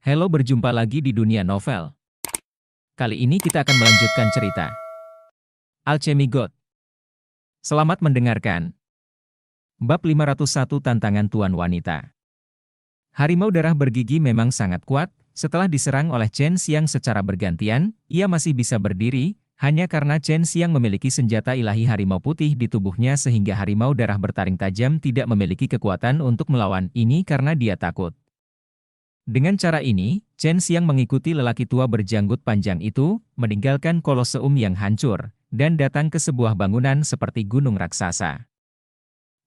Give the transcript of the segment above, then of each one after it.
Halo, berjumpa lagi di dunia novel. Kali ini kita akan melanjutkan cerita Alchemy God. Selamat mendengarkan. Bab 501 Tantangan Tuan Wanita. Harimau darah bergigi memang sangat kuat. Setelah diserang oleh Chen Xiang secara bergantian, ia masih bisa berdiri, hanya karena Chen Xiang memiliki senjata ilahi harimau putih di tubuhnya sehingga harimau darah bertaring tajam tidak memiliki kekuatan untuk melawan ini karena dia takut. Dengan cara ini, Chen Xiang mengikuti lelaki tua berjanggut panjang itu, meninggalkan koloseum yang hancur, dan datang ke sebuah bangunan seperti gunung raksasa.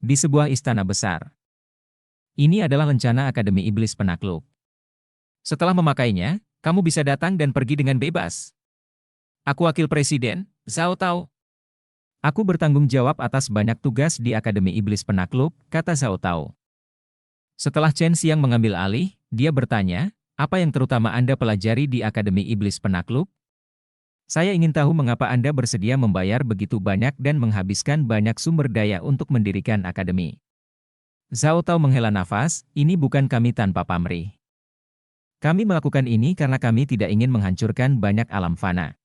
Di sebuah istana besar. Ini adalah lencana Akademi Iblis Penakluk. Setelah memakainya, kamu bisa datang dan pergi dengan bebas. Aku wakil presiden, Zhao Tao. Aku bertanggung jawab atas banyak tugas di Akademi Iblis Penakluk, kata Zhao Tao. Setelah Chen Xiang mengambil alih, dia bertanya, apa yang terutama Anda pelajari di Akademi Iblis Penakluk? Saya ingin tahu mengapa Anda bersedia membayar begitu banyak dan menghabiskan banyak sumber daya untuk mendirikan akademi. Zhao Tao menghela nafas, ini bukan kami tanpa pamrih. Kami melakukan ini karena kami tidak ingin menghancurkan banyak alam fana.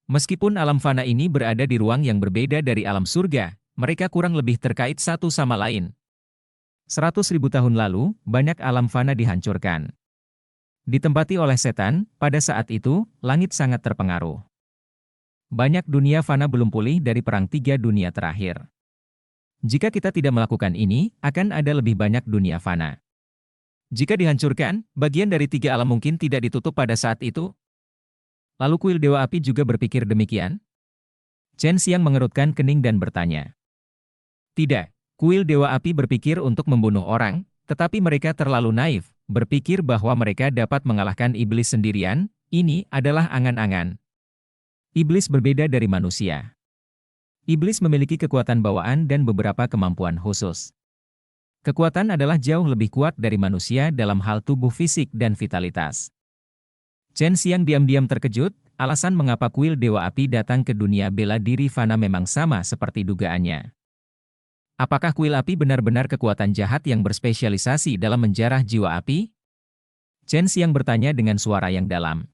Meskipun alam fana ini berada di ruang yang berbeda dari alam surga, mereka kurang lebih terkait satu sama lain. 100.000 tahun lalu, banyak alam fana dihancurkan. Ditempati oleh setan, pada saat itu, langit sangat terpengaruh. Banyak dunia fana belum pulih dari perang 3 dunia terakhir. Jika kita tidak melakukan ini, akan ada lebih banyak dunia fana. Jika dihancurkan, bagian dari 3 alam mungkin tidak ditutup pada saat itu. Lalu kuil Dewa Api juga berpikir demikian? Chen Xiang mengerutkan kening dan bertanya. Tidak, kuil Dewa Api berpikir untuk membunuh orang, tetapi mereka terlalu naif, berpikir bahwa mereka dapat mengalahkan iblis sendirian. Ini adalah angan-angan. Iblis berbeda dari manusia. Iblis memiliki kekuatan bawaan dan beberapa kemampuan khusus. Kekuatan adalah jauh lebih kuat dari manusia dalam hal tubuh fisik dan vitalitas. Chen Xiang diam-diam terkejut, alasan mengapa kuil Dewa Api datang ke dunia bela diri fana memang sama seperti dugaannya. Apakah kuil api benar-benar kekuatan jahat yang berspesialisasi dalam menjarah jiwa api? Chen Xiang bertanya dengan suara yang dalam.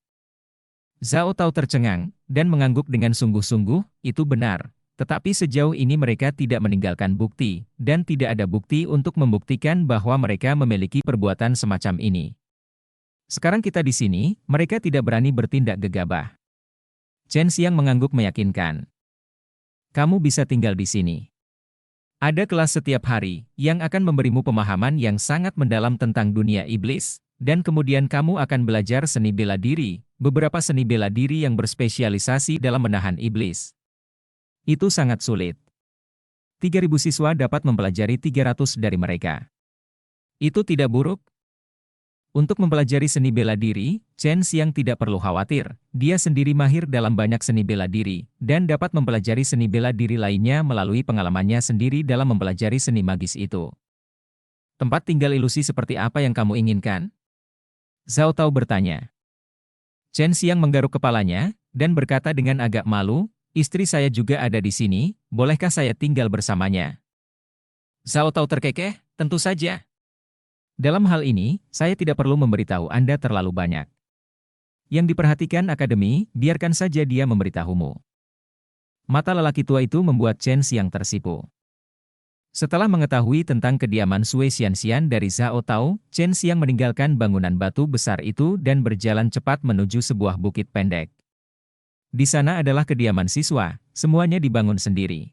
Zhao Tao tercengang, dan mengangguk dengan sungguh-sungguh, itu benar. Tetapi sejauh ini mereka tidak meninggalkan bukti, dan tidak ada bukti untuk membuktikan bahwa mereka memiliki perbuatan semacam ini. Sekarang kita di sini, mereka tidak berani bertindak gegabah. Chen Xiang mengangguk meyakinkan. Kamu bisa tinggal di sini. Ada kelas setiap hari, yang akan memberimu pemahaman yang sangat mendalam tentang dunia iblis, dan kemudian kamu akan belajar seni bela diri, beberapa seni bela diri yang berspesialisasi dalam menahan iblis. Itu sangat sulit. 3.000 siswa dapat mempelajari 300 dari mereka. Itu tidak buruk. Untuk mempelajari seni bela diri, Chen Xiang tidak perlu khawatir. Dia sendiri mahir dalam banyak seni bela diri, dan dapat mempelajari seni bela diri lainnya melalui pengalamannya sendiri dalam mempelajari seni magis itu. Tempat tinggal ilusi seperti apa yang kamu inginkan? Zhao Tao bertanya. Chen Xiang menggaruk kepalanya, dan berkata dengan agak malu, istri saya juga ada di sini, bolehkah saya tinggal bersamanya? Zhao Tao terkekeh, tentu saja. Dalam hal ini, saya tidak perlu memberitahu Anda terlalu banyak. Yang diperhatikan akademi, biarkan saja dia memberitahumu. Mata lelaki tua itu membuat Chen Xiang tersipu. Setelah mengetahui tentang kediaman Sui Xianxian dari Zhao Tao, Chen Xiang meninggalkan bangunan batu besar itu dan berjalan cepat menuju sebuah bukit pendek. Di sana adalah kediaman siswa, semuanya dibangun sendiri.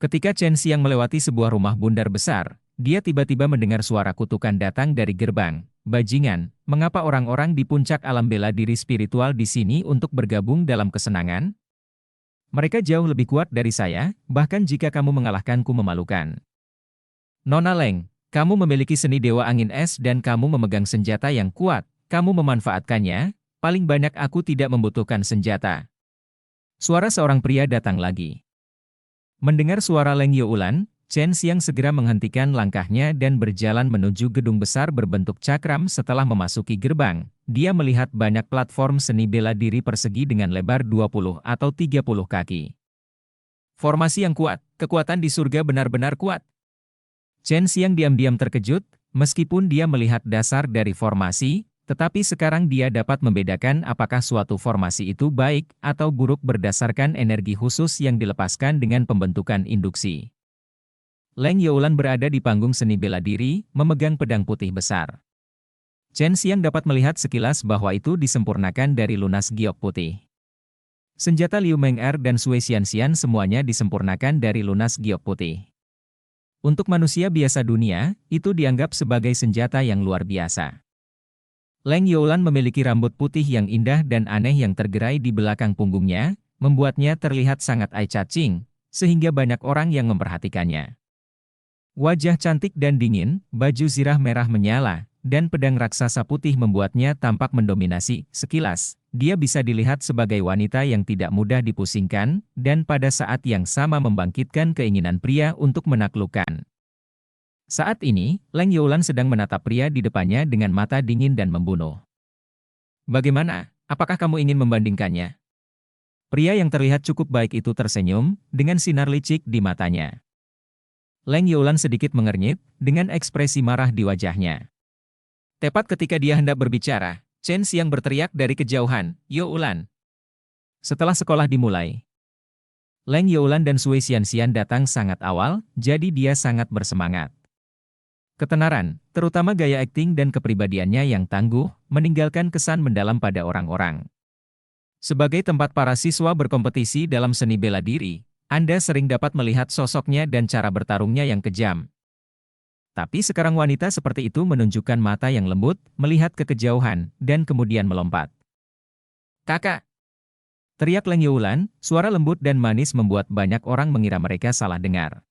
Ketika Chen Xiang melewati sebuah rumah bundar besar, dia tiba-tiba mendengar suara kutukan datang dari gerbang. Bajingan, mengapa orang-orang di puncak alam bela diri spiritual di sini untuk bergabung dalam kesenangan? Mereka jauh lebih kuat dari saya, bahkan jika kamu mengalahkanku memalukan. Nona Leng, kamu memiliki seni dewa angin es dan kamu memegang senjata yang kuat, kamu memanfaatkannya, paling banyak aku tidak membutuhkan senjata. Suara seorang pria datang lagi. Mendengar suara Leng Youlan, Chen Xiang segera menghentikan langkahnya dan berjalan menuju gedung besar berbentuk cakram. Setelah memasuki gerbang, dia melihat banyak platform seni bela diri persegi dengan lebar 20 atau 30 kaki. Formasi yang kuat, kekuatan di surga benar-benar kuat. Chen Xiang diam-diam terkejut, meskipun dia melihat dasar dari formasi, Tetapi sekarang dia dapat membedakan apakah suatu formasi itu baik atau buruk berdasarkan energi khusus yang dilepaskan dengan pembentukan induksi. Leng Youlan berada di panggung seni bela diri, memegang pedang putih besar. Chen Xiang dapat melihat sekilas bahwa itu disempurnakan dari lunas giok putih. Senjata Liu Meng'er dan Sui Xianxian semuanya disempurnakan dari lunas giok putih. Untuk manusia biasa dunia, itu dianggap sebagai senjata yang luar biasa. Leng Youlan memiliki rambut putih yang indah dan aneh yang tergerai di belakang punggungnya, membuatnya terlihat sangat eye-catching, sehingga banyak orang yang memperhatikannya. Wajah cantik dan dingin, baju zirah merah menyala, dan pedang raksasa putih membuatnya tampak mendominasi. Sekilas, dia bisa dilihat sebagai wanita yang tidak mudah dipusingkan, dan pada saat yang sama membangkitkan keinginan pria untuk menaklukkan. Saat ini, Leng Youlan sedang menatap pria di depannya dengan mata dingin dan membunuh. Bagaimana? Apakah kamu ingin membandingkannya? Pria yang terlihat cukup baik itu tersenyum, dengan sinar licik di matanya. Leng Youlan sedikit mengernyit, dengan ekspresi marah di wajahnya. Tepat ketika dia hendak berbicara, Chen Xiang berteriak dari kejauhan, "Youlan!" Setelah sekolah dimulai, Leng Youlan dan Sui Xianxian datang sangat awal, jadi dia sangat bersemangat. Ketenaran, terutama gaya akting dan kepribadiannya yang tangguh, meninggalkan kesan mendalam pada orang-orang. Sebagai tempat para siswa berkompetisi dalam seni bela diri, Anda sering dapat melihat sosoknya dan cara bertarungnya yang kejam. Tapi sekarang wanita seperti itu menunjukkan mata yang lembut, melihat ke kejauhan, dan kemudian melompat. "Kakak!" teriak Leng Youlan, suara lembut dan manis membuat banyak orang mengira mereka salah dengar.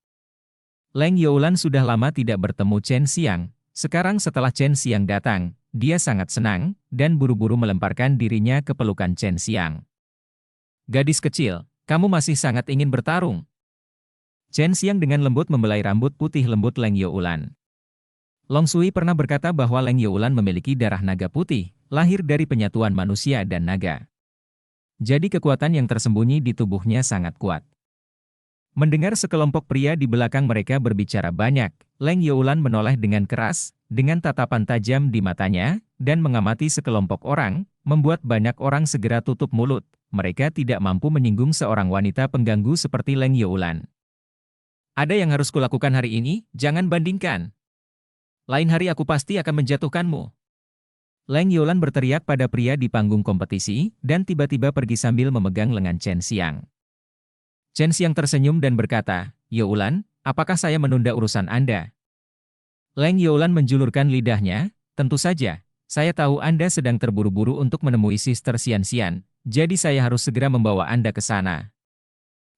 Leng Youlan sudah lama tidak bertemu Chen Xiang. Sekarang setelah Chen Xiang datang, dia sangat senang, dan buru-buru melemparkan dirinya ke pelukan Chen Xiang. "Gadis kecil, kamu masih sangat ingin bertarung?" Chen Xiang dengan lembut membelai rambut putih lembut Leng Youlan. Long Sui pernah berkata bahwa Leng Youlan memiliki darah naga putih, lahir dari penyatuan manusia dan naga. Jadi kekuatan yang tersembunyi di tubuhnya sangat kuat. Mendengar sekelompok pria di belakang mereka berbicara banyak, Leng Youlan menoleh dengan keras, dengan tatapan tajam di matanya, dan mengamati sekelompok orang, membuat banyak orang segera tutup mulut. Mereka tidak mampu menyinggung seorang wanita pengganggu seperti Leng Youlan. "Ada yang harus kulakukan hari ini, jangan bandingkan. Lain hari aku pasti akan menjatuhkanmu." Leng Youlan berteriak pada pria di panggung kompetisi, dan tiba-tiba pergi sambil memegang lengan Chen Xiang. Chen Xiang tersenyum dan berkata, "Youlan, apakah saya menunda urusan Anda?" Leng Youlan menjulurkan lidahnya, "Tentu saja, saya tahu Anda sedang terburu-buru untuk menemui Sister Xianxian, jadi saya harus segera membawa Anda ke sana.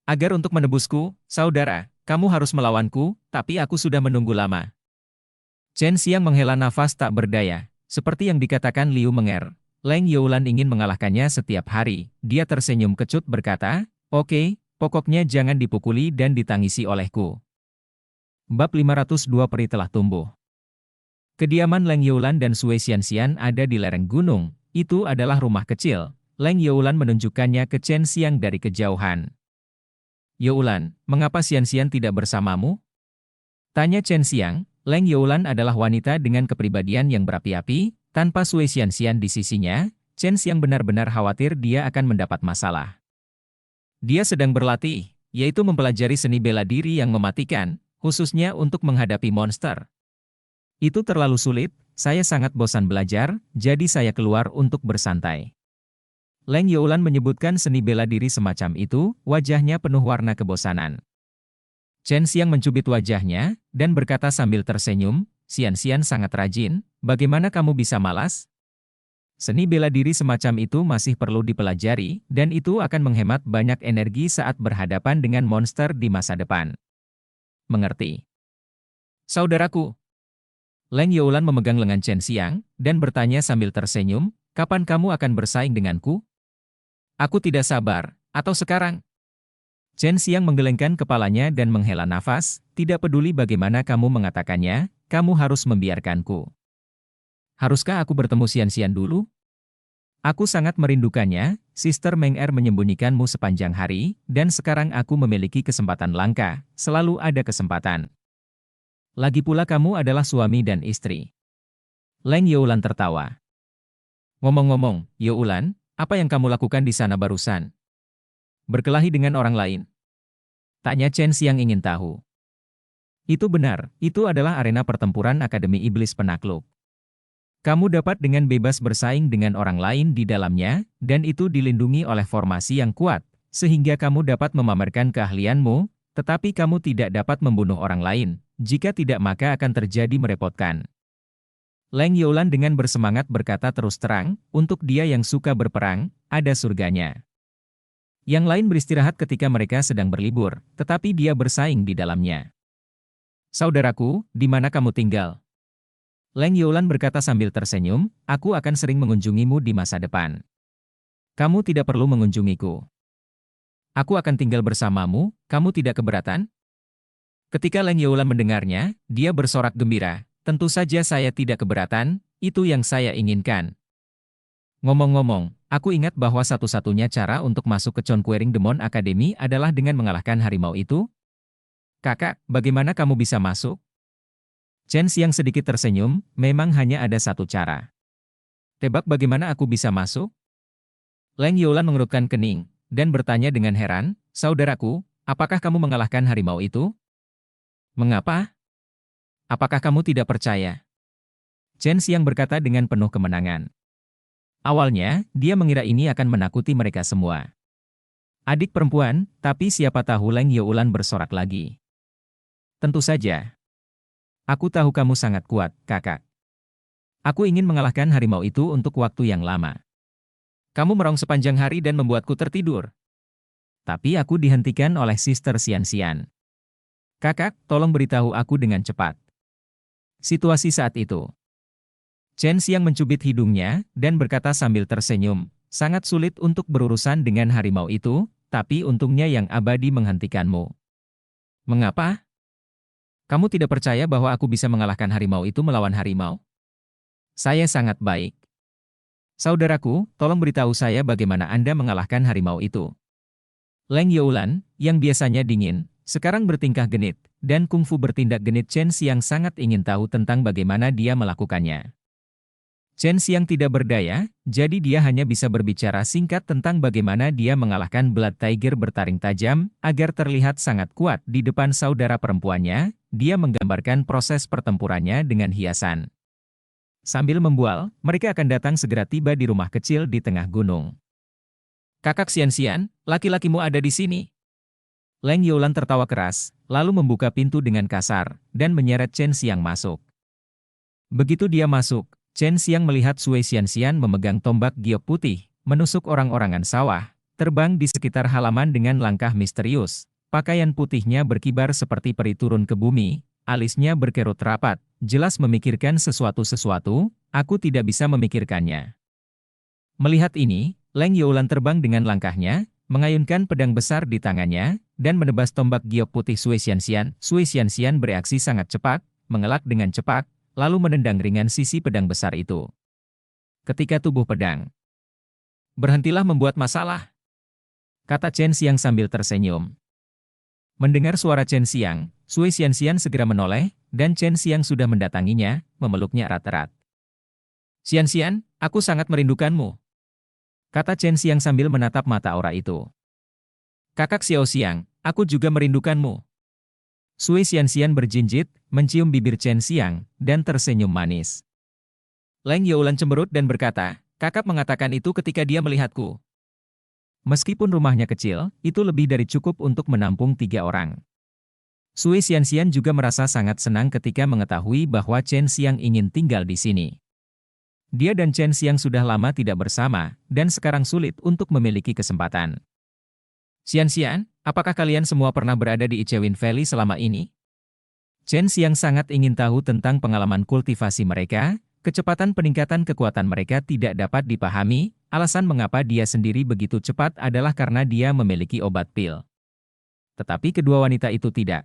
Agar untuk menebusku, saudara, kamu harus melawanku, tapi aku sudah menunggu lama." Chen Xiang menghela nafas tak berdaya, seperti yang dikatakan Liu Meng'er. Leng Youlan ingin mengalahkannya setiap hari. Dia tersenyum kecut berkata, "Oke, pokoknya jangan dipukuli dan ditangisi olehku." Bab 502 Peri telah tumbuh. Kediaman Leng Youlan dan Sui Xianxian ada di lereng gunung. Itu adalah rumah kecil. Leng Youlan menunjukkannya ke Chen Xiang dari kejauhan. "Youlan, mengapa Xianxian tidak bersamamu?" tanya Chen Xiang. Leng Youlan adalah wanita dengan kepribadian yang berapi-api. Tanpa Sui Xianxian di sisinya, Chen Xiang benar-benar khawatir dia akan mendapat masalah. Dia sedang berlatih, yaitu mempelajari seni bela diri yang mematikan, khususnya untuk menghadapi monster. "Itu terlalu sulit, saya sangat bosan belajar, jadi saya keluar untuk bersantai." Leng Youlan menyebutkan seni bela diri semacam itu, wajahnya penuh warna kebosanan. Chen Xiang mencubit wajahnya, dan berkata sambil tersenyum, "Xianxian sangat rajin, bagaimana kamu bisa malas? Seni bela diri semacam itu masih perlu dipelajari, dan itu akan menghemat banyak energi saat berhadapan dengan monster di masa depan." "Mengerti. Saudaraku." Leng Youlan memegang lengan Chen Xiang, dan bertanya sambil tersenyum, "Kapan kamu akan bersaing denganku?" "Aku tidak sabar, atau sekarang?" Chen Xiang menggelengkan kepalanya dan menghela nafas, "Tidak peduli bagaimana kamu mengatakannya, kamu harus membiarkanku." "Haruskah aku bertemu Xianxian dulu?" "Aku sangat merindukannya, Sister Meng'er menyembunyikanmu sepanjang hari, dan sekarang aku memiliki kesempatan langka, selalu ada kesempatan. Lagi pula kamu adalah suami dan istri." Leng Youlan tertawa. Ngomong-ngomong, Youlan, apa yang kamu lakukan di sana barusan? Berkelahi dengan orang lain? Tanya Chen Xiang ingin tahu. Itu benar, itu adalah arena pertempuran Akademi Iblis Penakluk. Kamu dapat dengan bebas bersaing dengan orang lain di dalamnya, dan itu dilindungi oleh formasi yang kuat, sehingga kamu dapat memamerkan keahlianmu, tetapi kamu tidak dapat membunuh orang lain. Jika tidak maka akan terjadi merepotkan. Leng Youlan dengan bersemangat berkata terus terang, untuk dia yang suka berperang, ada surganya. Yang lain beristirahat ketika mereka sedang berlibur, tetapi dia bersaing di dalamnya. Saudaraku, di mana kamu tinggal? Leng Youlan berkata sambil tersenyum, aku akan sering mengunjungimu di masa depan. Kamu tidak perlu mengunjungiku. Aku akan tinggal bersamamu, kamu tidak keberatan? Ketika Leng Youlan mendengarnya, dia bersorak gembira. Tentu saja saya tidak keberatan, itu yang saya inginkan. Ngomong-ngomong, aku ingat bahwa satu-satunya cara untuk masuk ke Chongqing Demon Academy adalah dengan mengalahkan harimau itu. Kakak, bagaimana kamu bisa masuk? Chen Xiang sedikit tersenyum, memang hanya ada satu cara. Tebak bagaimana aku bisa masuk? Leng Youlan mengerutkan kening, dan bertanya dengan heran, saudaraku, apakah kamu mengalahkan harimau itu? Mengapa? Apakah kamu tidak percaya? Chen Xiang berkata dengan penuh kemenangan. Awalnya, dia mengira ini akan menakuti mereka semua. Adik perempuan, tapi siapa tahu Leng Youlan bersorak lagi. Tentu saja. Aku tahu kamu sangat kuat, kakak. Aku ingin mengalahkan harimau itu untuk waktu yang lama. Kamu meraung sepanjang hari dan membuatku tertidur. Tapi aku dihentikan oleh Sister Xian. Kakak, tolong beritahu aku dengan cepat. Situasi saat itu. Chen Xiang mencubit hidungnya, dan berkata sambil tersenyum, sangat sulit untuk berurusan dengan harimau itu, tapi untungnya yang abadi menghentikanmu. Mengapa? Kamu tidak percaya bahwa aku bisa mengalahkan harimau itu melawan harimau? Saya sangat baik. Saudaraku, tolong beritahu saya bagaimana Anda mengalahkan harimau itu. Leng Youlan, yang biasanya dingin, sekarang bertingkah genit, dan kungfu bertindak genit Chen Xiang sangat ingin tahu tentang bagaimana dia melakukannya. Chen Xiang tidak berdaya, jadi dia hanya bisa berbicara singkat tentang bagaimana dia mengalahkan Blood Tiger bertaring tajam, agar terlihat sangat kuat di depan saudara perempuannya, dia menggambarkan proses pertempurannya dengan hiasan. Sambil membual, mereka akan datang segera tiba di rumah kecil di tengah gunung. Kakak Xian, laki-lakimu ada di sini. Leng Youlan tertawa keras, lalu membuka pintu dengan kasar, dan menyeret Chen Xiang masuk. Begitu dia masuk, Chen Xiang melihat Sui Xian memegang tombak giok putih, menusuk orang-orangan sawah, terbang di sekitar halaman dengan langkah misterius. Pakaian putihnya berkibar seperti peri turun ke bumi, alisnya berkerut rapat, jelas memikirkan sesuatu-sesuatu, aku tidak bisa memikirkannya. Melihat ini, Leng Youlan terbang dengan langkahnya, mengayunkan pedang besar di tangannya, dan menebas tombak giok putih Sui Xian. Sui Xian bereaksi sangat cepat, mengelak dengan cepat, lalu menendang ringan sisi pedang besar itu. Ketika tubuh pedang, berhentilah membuat masalah, kata Chen Xiang sambil tersenyum. Mendengar suara Chen Xiang, Sui Xian segera menoleh, dan Chen Xiang sudah mendatanginya, memeluknya erat-erat. Xian, aku sangat merindukanmu, kata Chen Xiang sambil menatap mata ora itu. Kakak Xiao Xiang, aku juga merindukanmu. Sui Xian berjinjit, mencium bibir Chen Xiang, dan tersenyum manis. Leng Youlan cemberut dan berkata, kakak mengatakan itu ketika dia melihatku. Meskipun rumahnya kecil, itu lebih dari cukup untuk menampung 3 orang. Sui Xian juga merasa sangat senang ketika mengetahui bahwa Chen Xiang ingin tinggal di sini. Dia dan Chen Xiang sudah lama tidak bersama, dan sekarang sulit untuk memiliki kesempatan. Xian, apakah kalian semua pernah berada di Ichewin Valley selama ini? Chen Xiang sangat ingin tahu tentang pengalaman kultivasi mereka, kecepatan peningkatan kekuatan mereka tidak dapat dipahami, alasan mengapa dia sendiri begitu cepat adalah karena dia memiliki obat pil. Tetapi kedua wanita itu tidak.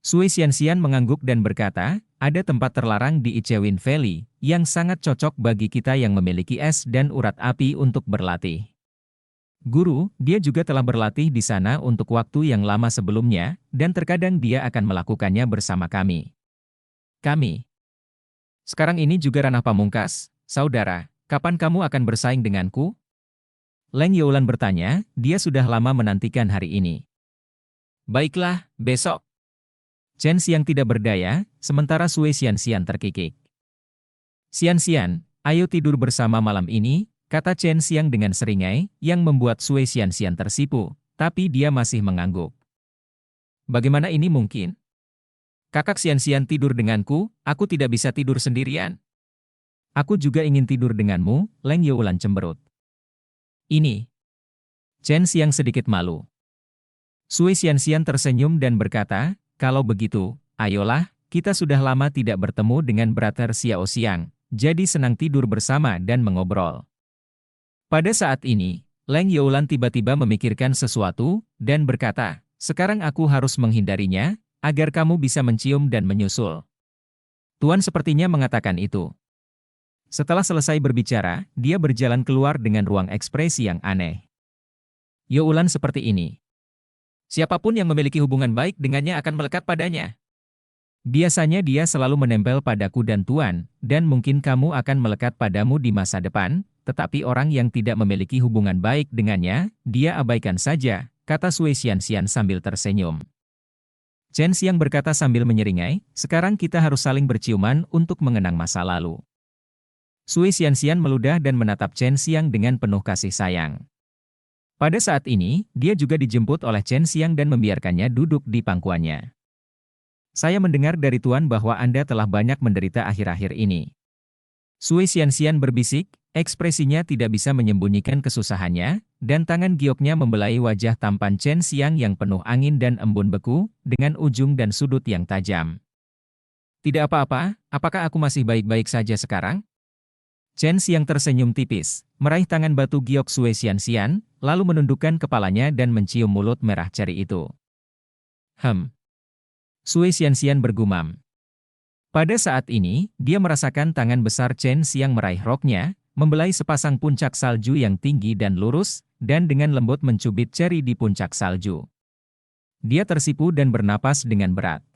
Sui Xian mengangguk dan berkata, ada tempat terlarang di Ichewin Valley, yang sangat cocok bagi kita yang memiliki es dan urat api untuk berlatih. Guru, dia juga telah berlatih di sana untuk waktu yang lama sebelumnya, dan terkadang dia akan melakukannya bersama kami. Sekarang ini juga ranah pamungkas, saudara, kapan kamu akan bersaing denganku? Leng Youlan bertanya, dia sudah lama menantikan hari ini. Baiklah, besok. Chen Xiang tidak berdaya, sementara Sui Xianxian terkikik. Xianxian, ayo tidur bersama malam ini, kata Chen Xiang dengan seringai, yang membuat Sui Xianxian tersipu, tapi dia masih mengangguk. Bagaimana ini mungkin? Kakak Xianxian tidur denganku, aku tidak bisa tidur sendirian. Aku juga ingin tidur denganmu, Leng Youlan cemberut. Ini. Chen Xiang sedikit malu. Sui Xianxian tersenyum dan berkata, kalau begitu, ayolah, kita sudah lama tidak bertemu dengan Brother Xiao Xiang, jadi senang tidur bersama dan mengobrol. Pada saat ini, Leng Youlan tiba-tiba memikirkan sesuatu, dan berkata, sekarang aku harus menghindarinya, agar kamu bisa mencium dan menyusul. Tuan sepertinya mengatakan itu. Setelah selesai berbicara, dia berjalan keluar dengan ruang ekspresi yang aneh. Youlan seperti ini. Siapapun yang memiliki hubungan baik dengannya akan melekat padanya. Biasanya dia selalu menempel padaku dan Tuan, dan mungkin kamu akan melekat padamu di masa depan, tetapi orang yang tidak memiliki hubungan baik dengannya, dia abaikan saja, kata Sui Xianxian sambil tersenyum. Chen Xiang berkata sambil menyeringai, sekarang kita harus saling berciuman untuk mengenang masa lalu. Sui Xianxian meludah dan menatap Chen Xiang dengan penuh kasih sayang. Pada saat ini, dia juga dijemput oleh Chen Xiang dan membiarkannya duduk di pangkuannya. Saya mendengar dari Tuan bahwa Anda telah banyak menderita akhir-akhir ini. Sui Xianxian berbisik, ekspresinya tidak bisa menyembunyikan kesusahannya, dan tangan gioknya membelai wajah tampan Chen Xiang yang penuh angin dan embun beku, dengan ujung dan sudut yang tajam. Tidak apa-apa, apakah aku masih baik-baik saja sekarang? Chen Xiang tersenyum tipis, meraih tangan batu giok Sui Xianxian, lalu menundukkan kepalanya dan mencium mulut merah ceri itu. Sui Xianxian bergumam. Pada saat ini, dia merasakan tangan besar Chen Xiang meraih roknya, membelai sepasang puncak salju yang tinggi dan lurus, dan dengan lembut mencubit ceri di puncak salju. Dia tersipu dan bernapas dengan berat.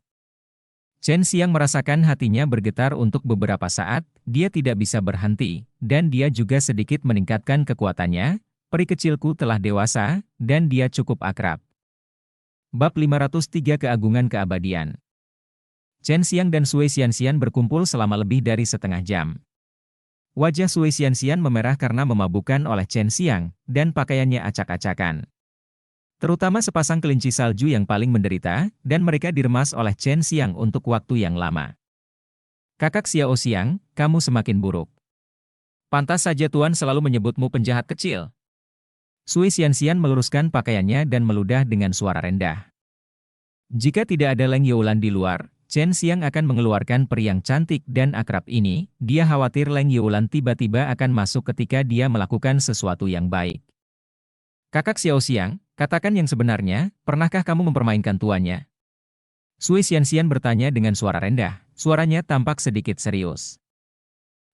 Chen Xiang merasakan hatinya bergetar untuk beberapa saat, dia tidak bisa berhenti, dan dia juga sedikit meningkatkan kekuatannya, peri kecilku telah dewasa, dan dia cukup akrab. Bab 503 Keagungan Keabadian. Chen Xiang dan Sui Xianxian berkumpul selama lebih dari setengah jam. Wajah Sui Xianxian memerah karena memabukkan oleh Chen Xiang, dan pakaiannya acak-acakan. Terutama sepasang kelinci salju yang paling menderita, dan mereka diremas oleh Chen Xiang untuk waktu yang lama. Kakak Xiao Xiang, kamu semakin buruk. Pantas saja Tuan selalu menyebutmu penjahat kecil. Sui Xianxian meluruskan pakaiannya dan meludah dengan suara rendah. Jika tidak ada Leng Youlan di luar, Chen Xiang akan mengeluarkan peri yang cantik dan akrab ini, dia khawatir Leng Youlan tiba-tiba akan masuk ketika dia melakukan sesuatu yang baik. Kakak Xiao Xiang, katakan yang sebenarnya, pernahkah kamu mempermainkan tuannya? Sui Xianxian bertanya dengan suara rendah, suaranya tampak sedikit serius.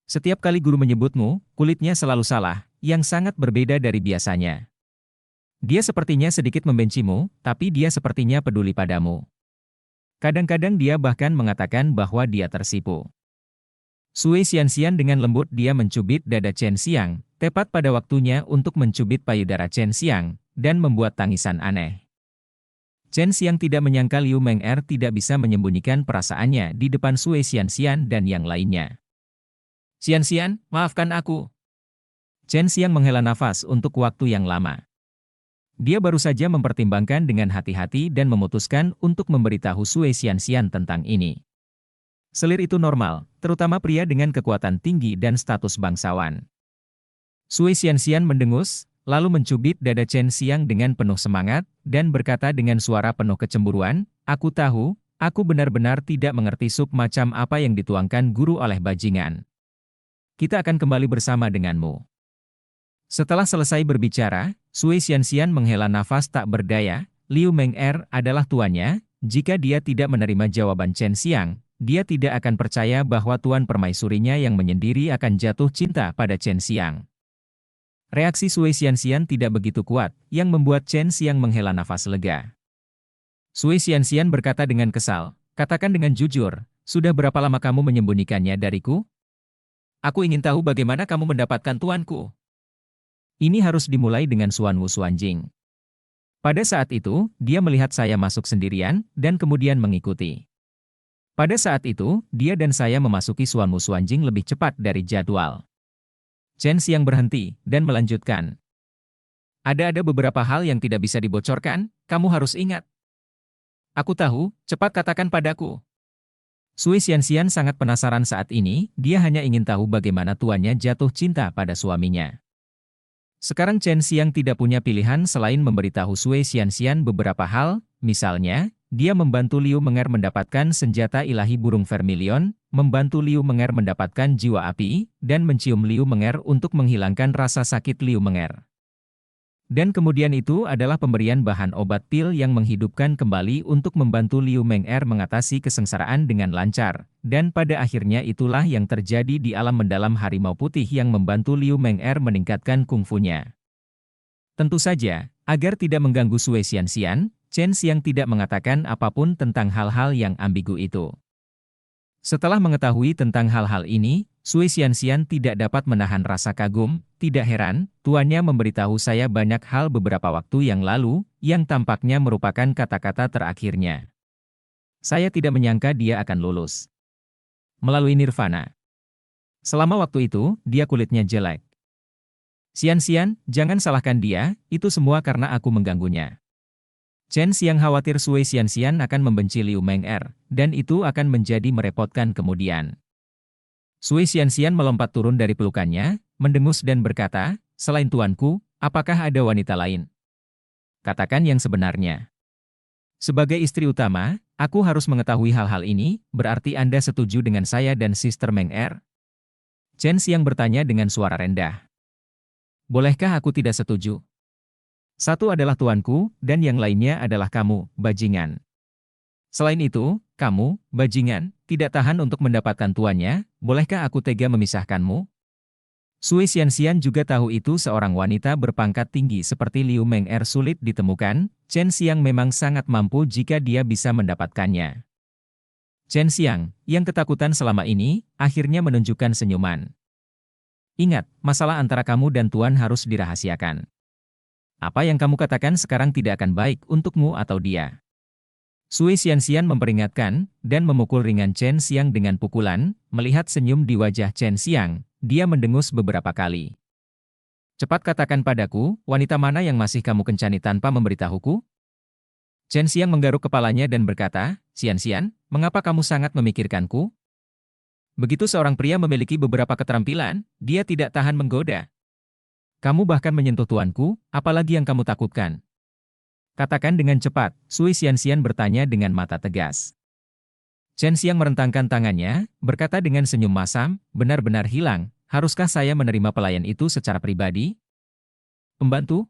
Setiap kali guru menyebutmu, kulitnya selalu salah, yang sangat berbeda dari biasanya. Dia sepertinya sedikit membencimu, tapi dia sepertinya peduli padamu. Kadang-kadang dia bahkan mengatakan bahwa dia tersipu. Sui Xianxian dengan lembut dia mencubit dada Chen Xiang, tepat pada waktunya untuk mencubit payudara Chen Xiang, dan membuat tangisan aneh. Chen Xiang tidak menyangka Liu Meng'er tidak bisa menyembunyikan perasaannya di depan Sui Xianxian dan yang lainnya. Xianxian, maafkan aku. Chen Xiang menghela nafas untuk waktu yang lama. Dia baru saja mempertimbangkan dengan hati-hati dan memutuskan untuk memberitahu Sui Xianxian tentang ini. Selir itu normal, terutama pria dengan kekuatan tinggi dan status bangsawan. Sui Xianxian mendengus, lalu mencubit dada Chen Xiang dengan penuh semangat, dan berkata dengan suara penuh kecemburuan, aku tahu, aku benar-benar tidak mengerti sup macam apa yang dituangkan guru oleh bajingan. Kita akan kembali bersama denganmu. Setelah selesai berbicara, Sui Xianxian menghela nafas tak berdaya, Liu Meng'er adalah tuannya, jika dia tidak menerima jawaban Chen Xiang, dia tidak akan percaya bahwa tuan permaisurinya yang menyendiri akan jatuh cinta pada Chen Xiang. Reaksi Sui Xianxian tidak begitu kuat, yang membuat Chen Xiang menghela nafas lega. Sui Xianxian berkata dengan kesal, katakan dengan jujur, sudah berapa lama kamu menyembunyikannya dariku? Aku ingin tahu bagaimana kamu mendapatkan tuanku. Ini harus dimulai dengan Xuanwu Xuanjing. Pada saat itu, dia melihat saya masuk sendirian, dan kemudian mengikuti. Pada saat itu, dia dan saya memasuki Xuanwu Xuanjing lebih cepat dari jadwal. Chen Xiang berhenti, dan melanjutkan. Ada beberapa hal yang tidak bisa dibocorkan, kamu harus ingat. Aku tahu, cepat katakan padaku. Sui Xianxian sangat penasaran saat ini, dia hanya ingin tahu bagaimana tuannya jatuh cinta pada suaminya. Sekarang Chen Xiang tidak punya pilihan selain memberitahu Sui Xianxian beberapa hal, misalnya, dia membantu Liu Menger mendapatkan senjata ilahi burung vermilion, membantu Liu Menger mendapatkan jiwa api, dan mencium Liu Menger untuk menghilangkan rasa sakit Liu Menger. Dan kemudian itu adalah pemberian bahan obat pil yang menghidupkan kembali untuk membantu Liu Menger mengatasi kesengsaraan dengan lancar, dan pada akhirnya itulah yang terjadi di alam mendalam harimau putih yang membantu Liu Menger meningkatkan kungfunya. Tentu saja, agar tidak mengganggu Sui Xianxian, Chen Xiang tidak mengatakan apapun tentang hal-hal yang ambigu itu. Setelah mengetahui tentang hal-hal ini, Sui Xianxian tidak dapat menahan rasa kagum. Tidak heran, tuannya memberitahu saya banyak hal beberapa waktu yang lalu, yang tampaknya merupakan kata-kata terakhirnya. Saya tidak menyangka dia akan lulus melalui nirvana. Selama waktu itu, dia kulitnya jelek. Xianxian, jangan salahkan dia, itu semua karena aku mengganggunya. Chen Xiang khawatir Sui Xianxian akan membenci Liu Menger, dan itu akan menjadi merepotkan kemudian. Sui Xianxian melompat turun dari pelukannya, mendengus dan berkata, selain tuanku, apakah ada wanita lain? Katakan yang sebenarnya. Sebagai istri utama, aku harus mengetahui hal-hal ini, berarti Anda setuju dengan saya dan Sister Menger? Chen Xiang bertanya dengan suara rendah. Bolehkah aku tidak setuju? Satu adalah tuanku, dan yang lainnya adalah kamu, bajingan. Selain itu, kamu, bajingan, tidak tahan untuk mendapatkan tuannya, bolehkah aku tega memisahkanmu? Sui Xianxian juga tahu itu seorang wanita berpangkat tinggi seperti Liu Menger sulit ditemukan, Chen Xiang memang sangat mampu jika dia bisa mendapatkannya. Chen Xiang, yang ketakutan selama ini, akhirnya menunjukkan senyuman. Ingat, masalah antara kamu dan tuan harus dirahasiakan. Apa yang kamu katakan sekarang tidak akan baik untukmu atau dia. Sui Xianxian memperingatkan, dan memukul ringan Chen Xiang dengan pukulan, melihat senyum di wajah Chen Xiang, dia mendengus beberapa kali. Cepat katakan padaku, wanita mana yang masih kamu kencani tanpa memberitahuku? Chen Xiang menggaruk kepalanya dan berkata, Xianxian, mengapa kamu sangat memikirkanku? Begitu seorang pria memiliki beberapa keterampilan, dia tidak tahan menggoda. Kamu bahkan menyentuh tuanku, apalagi yang kamu takutkan? Katakan dengan cepat, Sui Xianxian bertanya dengan mata tegas. Chen Xiang merentangkan tangannya, berkata dengan senyum masam, benar-benar hilang, haruskah saya menerima pelayan itu secara pribadi? Pembantu?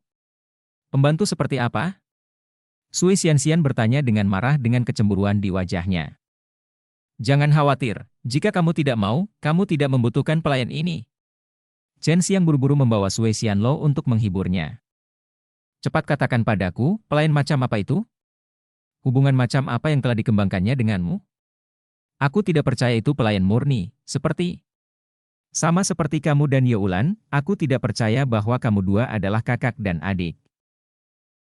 Pembantu seperti apa? Sui Xianxian bertanya dengan marah dengan kecemburuan di wajahnya. Jangan khawatir, jika kamu tidak mau, kamu tidak membutuhkan pelayan ini. Chen Xiang buru-buru membawa Sui Xianlo untuk menghiburnya. Cepat katakan padaku, pelayan macam apa itu? Hubungan macam apa yang telah dikembangkannya denganmu? Aku tidak percaya itu pelayan murni, sama seperti kamu dan Youlan, aku tidak percaya bahwa kamu dua adalah kakak dan adik.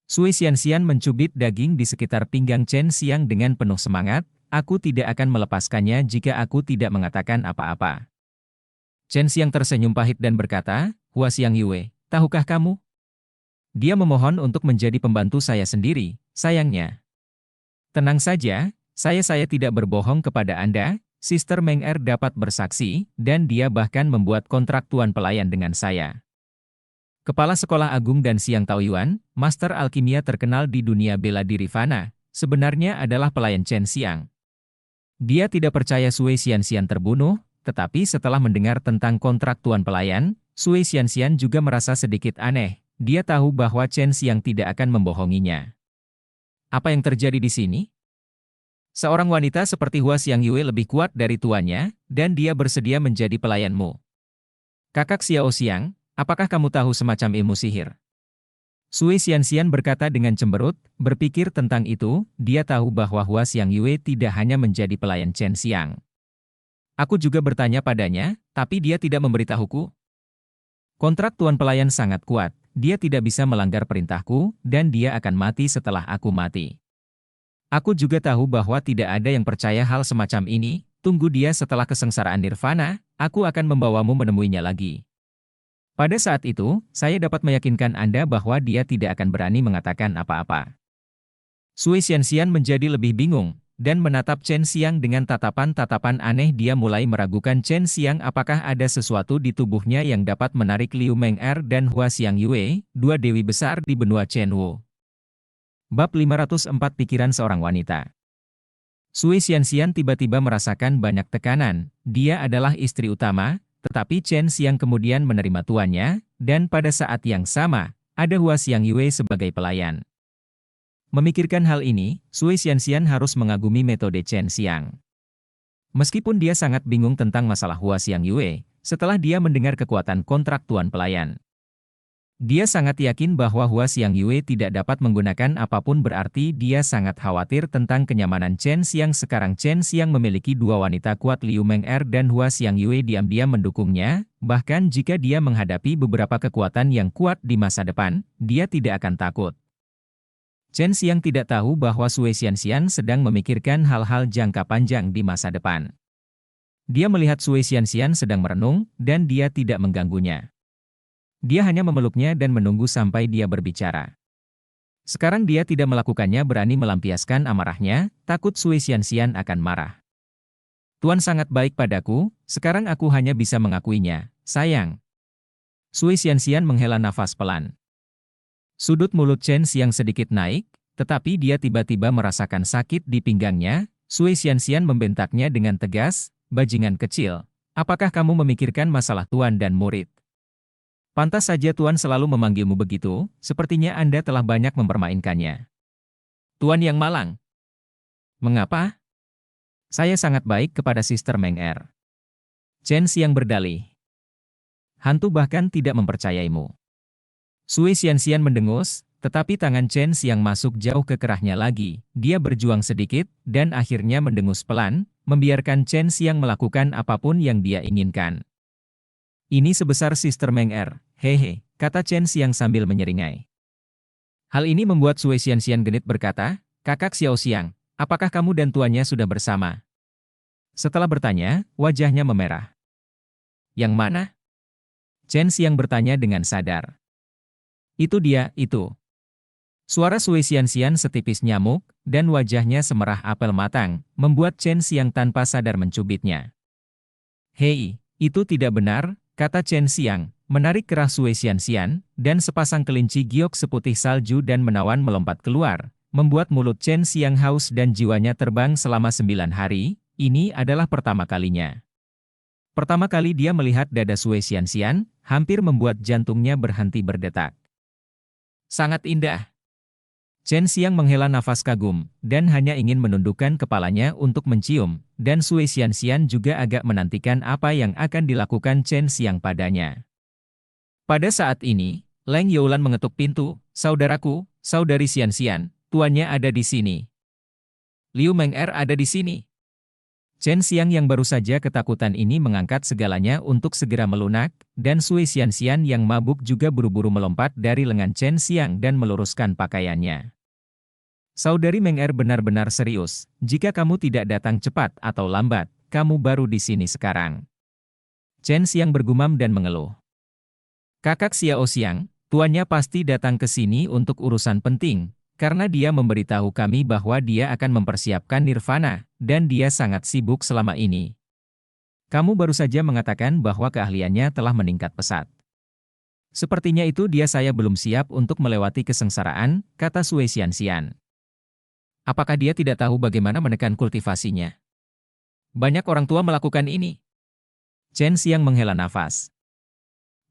Sui Xianxian mencubit daging di sekitar pinggang Chen Xiang dengan penuh semangat, aku tidak akan melepaskannya jika aku tidak mengatakan apa-apa. Chen Xiang tersenyum pahit dan berkata, Hua Xiang Yue, tahukah kamu? Dia memohon untuk menjadi pembantu saya sendiri, sayangnya. Tenang saja, saya tidak berbohong kepada Anda, Sister Menger dapat bersaksi, dan dia bahkan membuat kontrak tuan pelayan dengan saya. Kepala Sekolah Agung dan Xiang Taoyuan, Master Alkimia terkenal di dunia bela diri Fana, sebenarnya adalah pelayan Chen Xiang. Dia tidak percaya Sui Xianxian terbunuh, tetapi setelah mendengar tentang kontrak tuan pelayan, Sui Xianxian juga merasa sedikit aneh. Dia tahu bahwa Chen Xiang tidak akan membohonginya. Apa yang terjadi di sini? Seorang wanita seperti Hua Xiang Yue lebih kuat dari tuannya, dan dia bersedia menjadi pelayanmu. Kakak Xiao Xiang, apakah kamu tahu semacam ilmu sihir? Sui Xianxian berkata dengan cemberut, berpikir tentang itu, dia tahu bahwa Hua Xiang Yue tidak hanya menjadi pelayan Chen Xiang. Aku juga bertanya padanya, tapi dia tidak memberitahuku. Kontrak Tuan Pelayan sangat kuat, dia tidak bisa melanggar perintahku, dan dia akan mati setelah aku mati. Aku juga tahu bahwa tidak ada yang percaya hal semacam ini, tunggu dia setelah kesengsaraan nirvana, aku akan membawamu menemuinya lagi. Pada saat itu, saya dapat meyakinkan Anda bahwa dia tidak akan berani mengatakan apa-apa. Sui Xianxian menjadi lebih bingung, dan menatap Chen Xiang dengan tatapan-tatapan aneh. Dia mulai meragukan Chen Xiang apakah ada sesuatu di tubuhnya yang dapat menarik Liu Meng'er dan Hua Xiangyue, dua dewi besar di benua Chenwu. Bab 504 Pikiran Seorang Wanita. Sui Xianxian tiba-tiba merasakan banyak tekanan. Dia adalah istri utama, tetapi Chen Xiang kemudian menerima tuannya, dan pada saat yang sama, ada Hua Xiangyue sebagai pelayan. Memikirkan hal ini, Sui Xianxian harus mengagumi metode Chen Xiang. Meskipun dia sangat bingung tentang masalah Hua Xiangyue, setelah dia mendengar kekuatan kontrak tuan pelayan. Dia sangat yakin bahwa Hua Xiangyue tidak dapat menggunakan apapun, berarti dia sangat khawatir tentang kenyamanan Chen Xiang. Sekarang Chen Xiang memiliki dua wanita kuat, Liu Meng'er dan Hua Xiangyue diam-diam mendukungnya, bahkan jika dia menghadapi beberapa kekuatan yang kuat di masa depan, dia tidak akan takut. Chen Xiang tidak tahu bahwa Sui Xianxian sedang memikirkan hal-hal jangka panjang di masa depan. Dia melihat Sui Xianxian sedang merenung, dan dia tidak mengganggunya. Dia hanya memeluknya dan menunggu sampai dia berbicara. Sekarang dia tidak melakukannya, berani melampiaskan amarahnya, takut Sui Xianxian akan marah. Tuan sangat baik padaku, sekarang aku hanya bisa mengakuinya, sayang. Sui Xianxian menghela nafas pelan. Sudut mulut Chen Xiang sedikit naik, tetapi dia tiba-tiba merasakan sakit di pinggangnya. Sui Xianxian membentaknya dengan tegas, bajingan kecil, apakah kamu memikirkan masalah tuan dan murid? Pantas saja tuan selalu memanggilmu begitu, sepertinya Anda telah banyak mempermainkannya. Tuan yang malang. Mengapa? Saya sangat baik kepada Sister Meng'er. Chen Xiang berdalih. Hantu bahkan tidak mempercayaimu. Sui Xianxian mendengus, tetapi tangan Chen Xiang masuk jauh ke kerahnya lagi. Dia berjuang sedikit, dan akhirnya mendengus pelan, membiarkan Chen Xiang melakukan apapun yang dia inginkan. Ini sebesar Sister Meng'er, hehe, kata Chen Xiang sambil menyeringai. Hal ini membuat Sui Xianxian genit berkata, Kakak Xiao Xiang, apakah kamu dan tuannya sudah bersama? Setelah bertanya, wajahnya memerah. Yang mana? Chen Xiang bertanya dengan sadar. Itu dia, itu. Suara Sui Xianxian setipis nyamuk, dan wajahnya semerah apel matang, membuat Chen Xiang tanpa sadar mencubitnya. Hei, itu tidak benar, kata Chen Xiang, menarik kerah Sui Xianxian, dan sepasang kelinci giok seputih salju dan menawan melompat keluar, membuat mulut Chen Xiang haus dan jiwanya terbang selama 9 hari, ini adalah pertama kalinya. Pertama kali dia melihat dada Sui Xianxian, hampir membuat jantungnya berhenti berdetak. Sangat indah. Chen Xiang menghela nafas kagum, dan hanya ingin menundukkan kepalanya untuk mencium, dan Sui Xianxian juga agak menantikan apa yang akan dilakukan Chen Xiang padanya. Pada saat ini, Leng Youlan mengetuk pintu, saudaraku, saudari Xianxian, tuannya ada di sini. Liu Meng'er ada di sini. Chen Xiang yang baru saja ketakutan ini mengangkat segalanya untuk segera melunak, dan Sui Xianxian yang mabuk juga buru-buru melompat dari lengan Chen Xiang dan meluruskan pakaiannya. Saudari Meng'er benar-benar serius, jika kamu tidak datang cepat atau lambat, kamu baru di sini sekarang. Chen Xiang bergumam dan mengeluh. Kakak Xiao Xiang, tuannya pasti datang ke sini untuk urusan penting, karena dia memberitahu kami bahwa dia akan mempersiapkan nirvana, dan dia sangat sibuk selama ini. Kamu baru saja mengatakan bahwa keahliannya telah meningkat pesat. Sepertinya itu saya belum siap untuk melewati kesengsaraan, kata Sui Xianxian. Apakah dia tidak tahu bagaimana menekan kultivasinya? Banyak orang tua melakukan ini. Chen Xiang menghela nafas.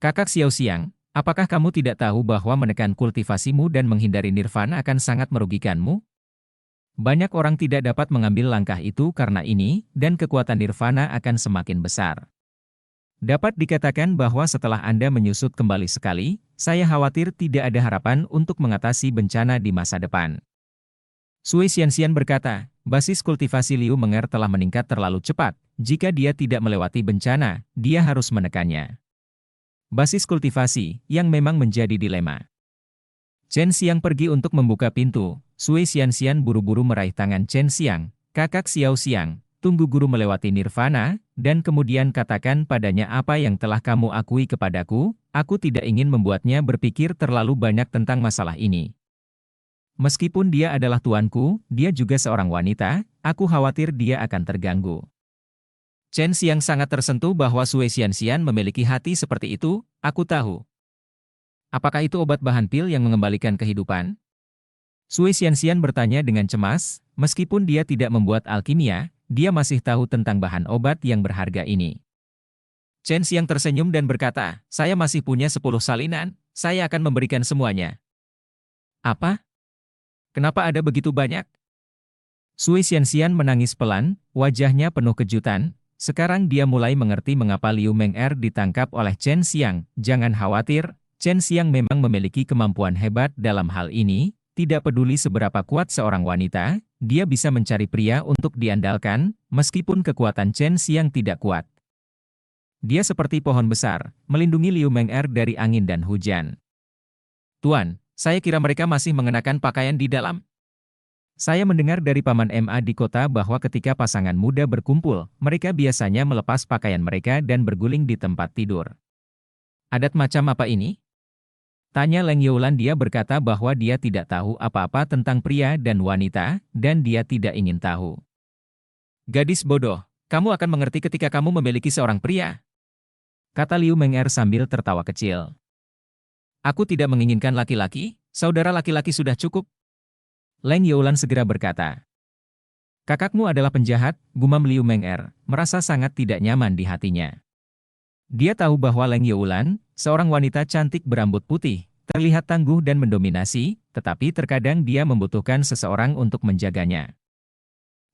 Kakak Xiao Xiang, apakah kamu tidak tahu bahwa menekan kultivasimu dan menghindari nirvana akan sangat merugikanmu? Banyak orang tidak dapat mengambil langkah itu karena ini, dan kekuatan nirvana akan semakin besar. Dapat dikatakan bahwa setelah Anda menyusut kembali sekali, saya khawatir tidak ada harapan untuk mengatasi bencana di masa depan. Sui Xianxian berkata, basis kultivasi Liu Meng'er telah meningkat terlalu cepat. Jika dia tidak melewati bencana, dia harus menekannya. Basis kultivasi, yang memang menjadi dilema. Chen Xiang pergi untuk membuka pintu. Sui Xianxian buru-buru meraih tangan Chen Xiang. Kakak Xiao Xiang, tunggu guru melewati nirvana, dan kemudian katakan padanya apa yang telah kamu akui kepadaku. Aku tidak ingin membuatnya berpikir terlalu banyak tentang masalah ini. Meskipun dia adalah tuanku, dia juga seorang wanita, aku khawatir dia akan terganggu. Chen Xiang sangat tersentuh bahwa Sui Xianxian memiliki hati seperti itu. Aku tahu. Apakah itu obat bahan pil yang mengembalikan kehidupan? Sui Xianxian bertanya dengan cemas, meskipun dia tidak membuat alkimia, dia masih tahu tentang bahan obat yang berharga ini. Chen Xiang tersenyum dan berkata, saya masih punya 10 salinan, saya akan memberikan semuanya. Apa? Kenapa ada begitu banyak? Sui Xianxian menangis pelan, wajahnya penuh kejutan. Sekarang dia mulai mengerti mengapa Liu Meng'er ditangkap oleh Chen Xiang. Jangan khawatir, Chen Xiang memang memiliki kemampuan hebat dalam hal ini. Tidak peduli seberapa kuat seorang wanita, dia bisa mencari pria untuk diandalkan, meskipun kekuatan Chen Xiang tidak kuat. Dia seperti pohon besar, melindungi Liu Meng'er dari angin dan hujan. Tuan, saya kira mereka masih mengenakan pakaian di dalam. Saya mendengar dari Paman MA di kota bahwa ketika pasangan muda berkumpul, mereka biasanya melepas pakaian mereka dan berguling di tempat tidur. Adat macam apa ini? Tanya Leng Youlan. Dia berkata bahwa dia tidak tahu apa-apa tentang pria dan wanita, dan dia tidak ingin tahu. Gadis bodoh, kamu akan mengerti ketika kamu memiliki seorang pria. Kata Liu Meng'er sambil tertawa kecil. Aku tidak menginginkan laki-laki, saudara laki-laki sudah cukup. Leng Youlan segera berkata. Kakakmu adalah penjahat, gumam Liu Meng'er, merasa sangat tidak nyaman di hatinya. Dia tahu bahwa Leng Youlan, seorang wanita cantik berambut putih, terlihat tangguh dan mendominasi, tetapi terkadang dia membutuhkan seseorang untuk menjaganya.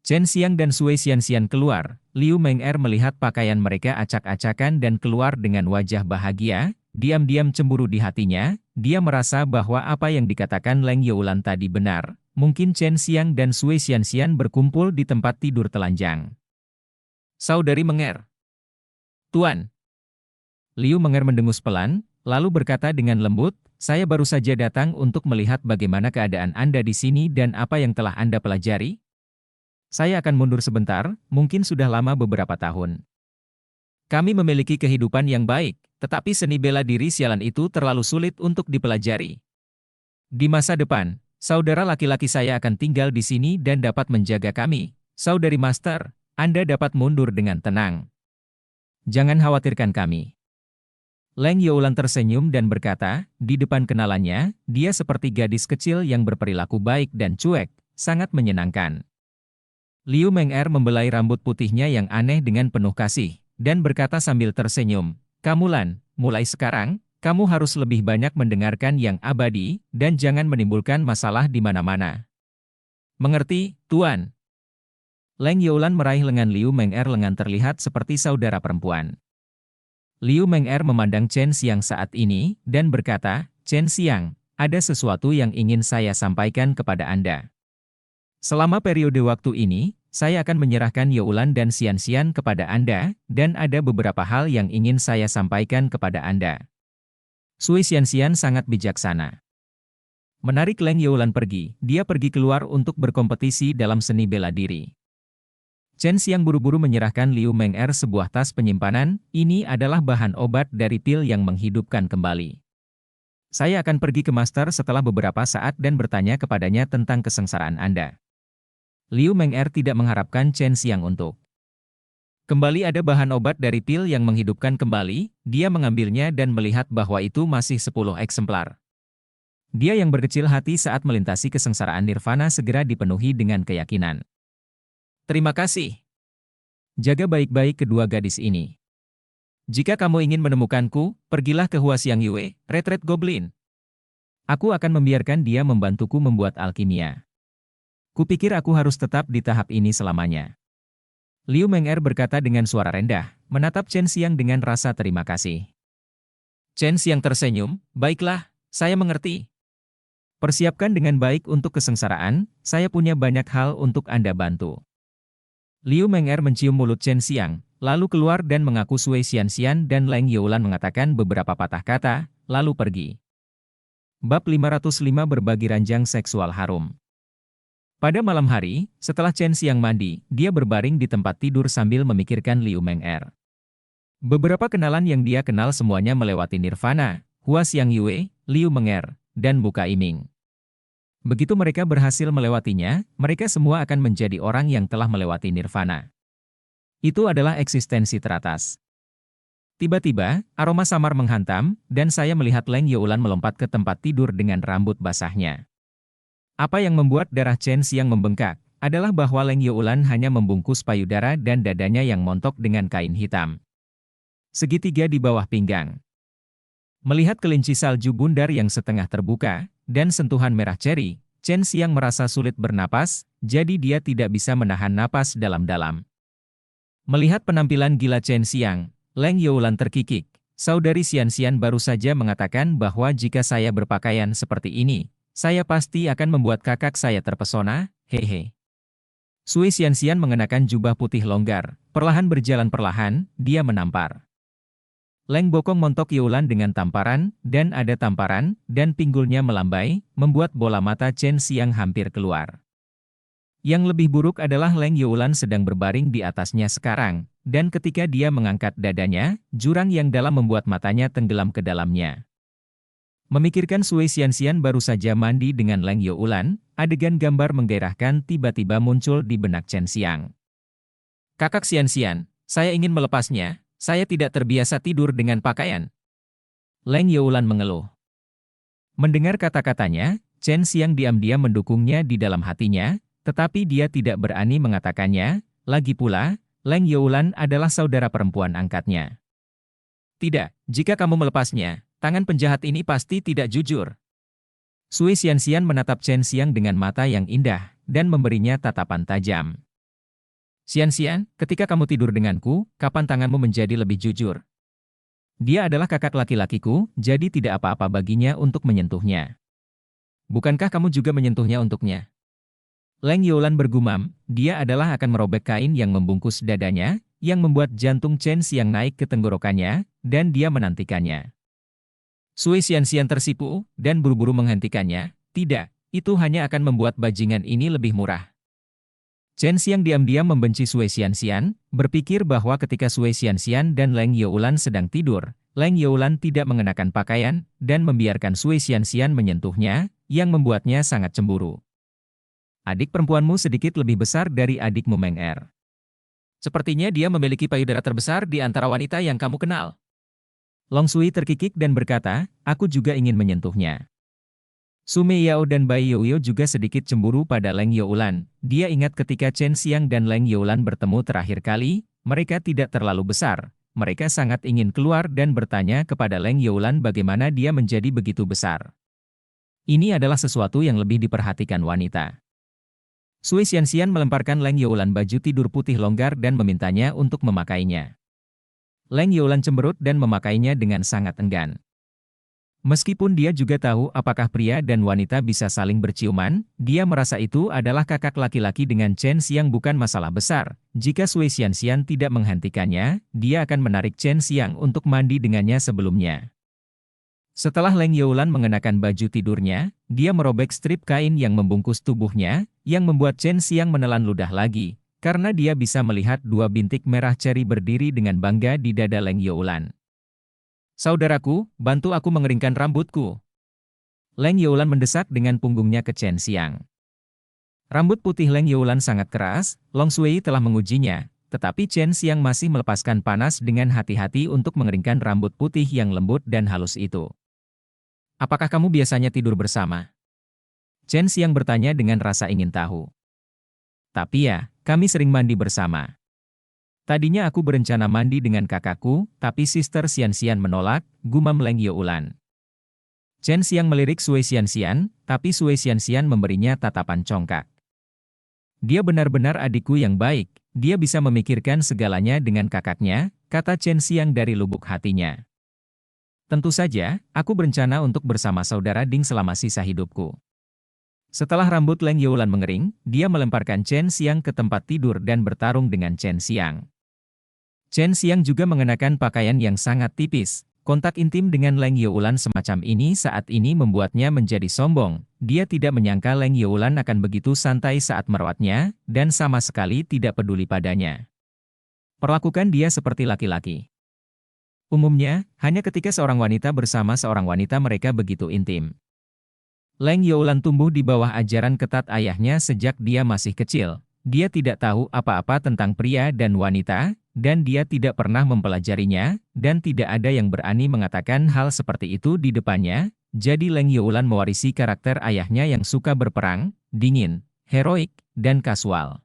Chen Xiang dan Sui Xianxian keluar, Liu Meng'er melihat pakaian mereka acak-acakan dan keluar dengan wajah bahagia. Diam-diam cemburu di hatinya, dia merasa bahwa apa yang dikatakan Leng Youlan tadi benar, mungkin Chen Xiang dan Sui Xianxian berkumpul di tempat tidur telanjang. Saudari Meng'er. Tuan. Liu Meng'er mendengus pelan, lalu berkata dengan lembut, saya baru saja datang untuk melihat bagaimana keadaan Anda di sini dan apa yang telah Anda pelajari. Saya akan mundur sebentar, mungkin sudah lama beberapa tahun. Kami memiliki kehidupan yang baik, tetapi seni bela diri sialan itu terlalu sulit untuk dipelajari. Di masa depan, saudara laki-laki saya akan tinggal di sini dan dapat menjaga kami. Saudari Master, Anda dapat mundur dengan tenang. Jangan khawatirkan kami. Leng Youlan tersenyum dan berkata, di depan kenalannya, dia seperti gadis kecil yang berperilaku baik dan cuek, sangat menyenangkan. Liu Meng'er membelai rambut putihnya yang aneh dengan penuh kasih, dan berkata sambil tersenyum, kamu Lan, mulai sekarang, kamu harus lebih banyak mendengarkan yang abadi, dan jangan menimbulkan masalah di mana-mana. Mengerti, Tuan? Leng Youlan meraih lengan Liu Meng'er. Lengan terlihat seperti saudara perempuan. Liu Meng'er memandang Chen Xiang saat ini, dan berkata, Chen Xiang, ada sesuatu yang ingin saya sampaikan kepada Anda. Selama periode waktu ini, saya akan menyerahkan Youlan dan Xianxian kepada Anda, dan ada beberapa hal yang ingin saya sampaikan kepada Anda. Sui Xianxian sangat bijaksana. Menarik Leng Youlan pergi, dia pergi keluar untuk berkompetisi dalam seni bela diri. Chen Xiang buru-buru menyerahkan Liu Meng'er sebuah tas penyimpanan, ini adalah bahan obat dari pil yang menghidupkan kembali. Saya akan pergi ke Master setelah beberapa saat dan bertanya kepadanya tentang kesengsaraan Anda. Liu Meng'er tidak mengharapkan Chen Xiang untuk kembali ada bahan obat dari pil yang menghidupkan kembali, dia mengambilnya dan melihat bahwa itu masih 10 eksemplar. Dia yang berkecil hati saat melintasi kesengsaraan nirvana segera dipenuhi dengan keyakinan. Terima kasih. Jaga baik-baik kedua gadis ini. Jika kamu ingin menemukanku, pergilah ke Huaxiang Yue, retret goblin. Aku akan membiarkan dia membantuku membuat alkimia. Kupikir aku harus tetap di tahap ini selamanya. Liu Meng'er berkata dengan suara rendah, menatap Chen Xiang dengan rasa terima kasih. Chen Xiang tersenyum, baiklah, saya mengerti. Persiapkan dengan baik untuk kesengsaraan, saya punya banyak hal untuk Anda bantu. Liu Meng'er mencium mulut Chen Xiang, lalu keluar dan mengaku Sui Xianxian dan Leng Youlan mengatakan beberapa patah kata, lalu pergi. Bab 505 Berbagi ranjang seksual harum. Pada malam hari, setelah Chen Xiang mandi, dia berbaring di tempat tidur sambil memikirkan Liu Meng'er. Beberapa kenalan yang dia kenal semuanya melewati Nirvana, Hua Xiang Yue, Liu Meng'er, dan Buka Iming. Begitu mereka berhasil melewatinya, mereka semua akan menjadi orang yang telah melewati Nirvana. Itu adalah eksistensi teratas. Tiba-tiba, aroma samar menghantam, dan saya melihat Leng Youlan melompat ke tempat tidur dengan rambut basahnya. Apa yang membuat darah Chen Xiang membengkak, adalah bahwa Leng Youlan hanya membungkus payudara dan dadanya yang montok dengan kain hitam. Segitiga di bawah pinggang. Melihat kelinci salju bundar yang setengah terbuka, dan sentuhan merah ceri, Chen Xiang merasa sulit bernapas, jadi dia tidak bisa menahan napas dalam-dalam. Melihat penampilan gila Chen Xiang, Leng Youlan terkikik. Saudari Xianxian baru saja mengatakan bahwa jika saya berpakaian seperti ini, saya pasti akan membuat kakak saya terpesona, hehe. Sui Xianxian mengenakan jubah putih longgar, perlahan berjalan perlahan, dia menampar. Leng bokong montok Youlan dengan tamparan, dan ada tamparan, dan pinggulnya melambai, membuat bola mata Chen Xiang hampir keluar. Yang lebih buruk adalah Leng Youlan sedang berbaring di atasnya sekarang, dan ketika dia mengangkat dadanya, jurang yang dalam membuat matanya tenggelam ke dalamnya. Memikirkan Sui Xianxian baru saja mandi dengan Leng Youlan, adegan gambar menggairahkan tiba-tiba muncul di benak Chen Xiang. Kakak Xianxian, saya ingin melepasnya. Saya tidak terbiasa tidur dengan pakaian. Leng Youlan mengeluh. Mendengar kata-katanya, Chen Xiang diam-diam mendukungnya di dalam hatinya, tetapi dia tidak berani mengatakannya. Lagi pula, Leng Youlan adalah saudara perempuan angkatnya. Tidak, jika kamu melepasnya, tangan penjahat ini pasti tidak jujur. Sui Xianxian menatap Chen Xiang dengan mata yang indah, dan memberinya tatapan tajam. Xianxian, ketika kamu tidur denganku, kapan tanganmu menjadi lebih jujur? Dia adalah kakak laki-lakiku, jadi tidak apa-apa baginya untuk menyentuhnya. Bukankah kamu juga menyentuhnya untuknya? Leng Youlan bergumam, dia adalah akan merobek kain yang membungkus dadanya, yang membuat jantung Chen Xiang naik ke tenggorokannya, dan dia menantikannya. Sui Xianxian tersipu, dan buru-buru menghentikannya. Tidak, itu hanya akan membuat bajingan ini lebih murah. Chen Xiang diam-diam membenci Sui Xianxian, berpikir bahwa ketika Sui Xianxian dan Leng Youlan sedang tidur, Leng Youlan tidak mengenakan pakaian, dan membiarkan Sui Xianxian menyentuhnya, yang membuatnya sangat cemburu. Adik perempuanmu sedikit lebih besar dari adikmu Meng'er. Sepertinya dia memiliki payudara terbesar di antara wanita yang kamu kenal. Long Sui terkikik dan berkata, aku juga ingin menyentuhnya. Su Meiyao dan Bai Youyo juga sedikit cemburu pada Leng Youlan. Dia ingat ketika Chen Xiang dan Leng Youlan bertemu terakhir kali, mereka tidak terlalu besar. Mereka sangat ingin keluar dan bertanya kepada Leng Youlan bagaimana dia menjadi begitu besar. Ini adalah sesuatu yang lebih diperhatikan wanita. Sui Xianxian melemparkan Leng Youlan baju tidur putih longgar dan memintanya untuk memakainya. Leng Youlan cemberut dan memakainya dengan sangat enggan. Meskipun dia juga tahu apakah pria dan wanita bisa saling berciuman, dia merasa itu adalah kakak laki-laki dengan Chen Xiang bukan masalah besar. Jika Sui Xianxian tidak menghentikannya, dia akan menarik Chen Xiang untuk mandi dengannya sebelumnya. Setelah Leng Youlan mengenakan baju tidurnya, dia merobek strip kain yang membungkus tubuhnya, yang membuat Chen Xiang menelan ludah lagi, karena dia bisa melihat dua bintik merah ceri berdiri dengan bangga di dada Leng Youlan. Saudaraku, bantu aku mengeringkan rambutku. Leng Youlan mendesak dengan punggungnya ke Chen Xiang. Rambut putih Leng Youlan sangat keras, Long Sui telah mengujinya, tetapi Chen Xiang masih melepaskan panas dengan hati-hati untuk mengeringkan rambut putih yang lembut dan halus itu. Apakah kamu biasanya tidur bersama? Chen Xiang bertanya dengan rasa ingin tahu. Tapi ya, kami sering mandi bersama. Tadinya aku berencana mandi dengan kakakku, tapi Sister Xianxian menolak, gumam Leng Youlan. Chen Xiang melirik Sui Xianxian, tapi Sui Xianxian memberinya tatapan congkak. Dia benar-benar adikku yang baik, dia bisa memikirkan segalanya dengan kakaknya, kata Chen Xiang dari lubuk hatinya. Tentu saja, aku berencana untuk bersama saudara Ding selama sisa hidupku. Setelah rambut Leng Youlan mengering, dia melemparkan Chen Xiang ke tempat tidur dan bertarung dengan Chen Xiang. Chen Xiang juga mengenakan pakaian yang sangat tipis. Kontak intim dengan Leng Youlan semacam ini saat ini membuatnya menjadi sombong. Dia tidak menyangka Leng Youlan akan begitu santai saat merawatnya, dan sama sekali tidak peduli padanya. Perlakukan dia seperti laki-laki. Umumnya, hanya ketika seorang wanita bersama seorang wanita mereka begitu intim. Leng Youlan tumbuh di bawah ajaran ketat ayahnya sejak dia masih kecil. Dia tidak tahu apa-apa tentang pria dan wanita, dan dia tidak pernah mempelajarinya, dan tidak ada yang berani mengatakan hal seperti itu di depannya. Jadi Leng Youlan mewarisi karakter ayahnya yang suka berperang, dingin, heroik, dan kasual.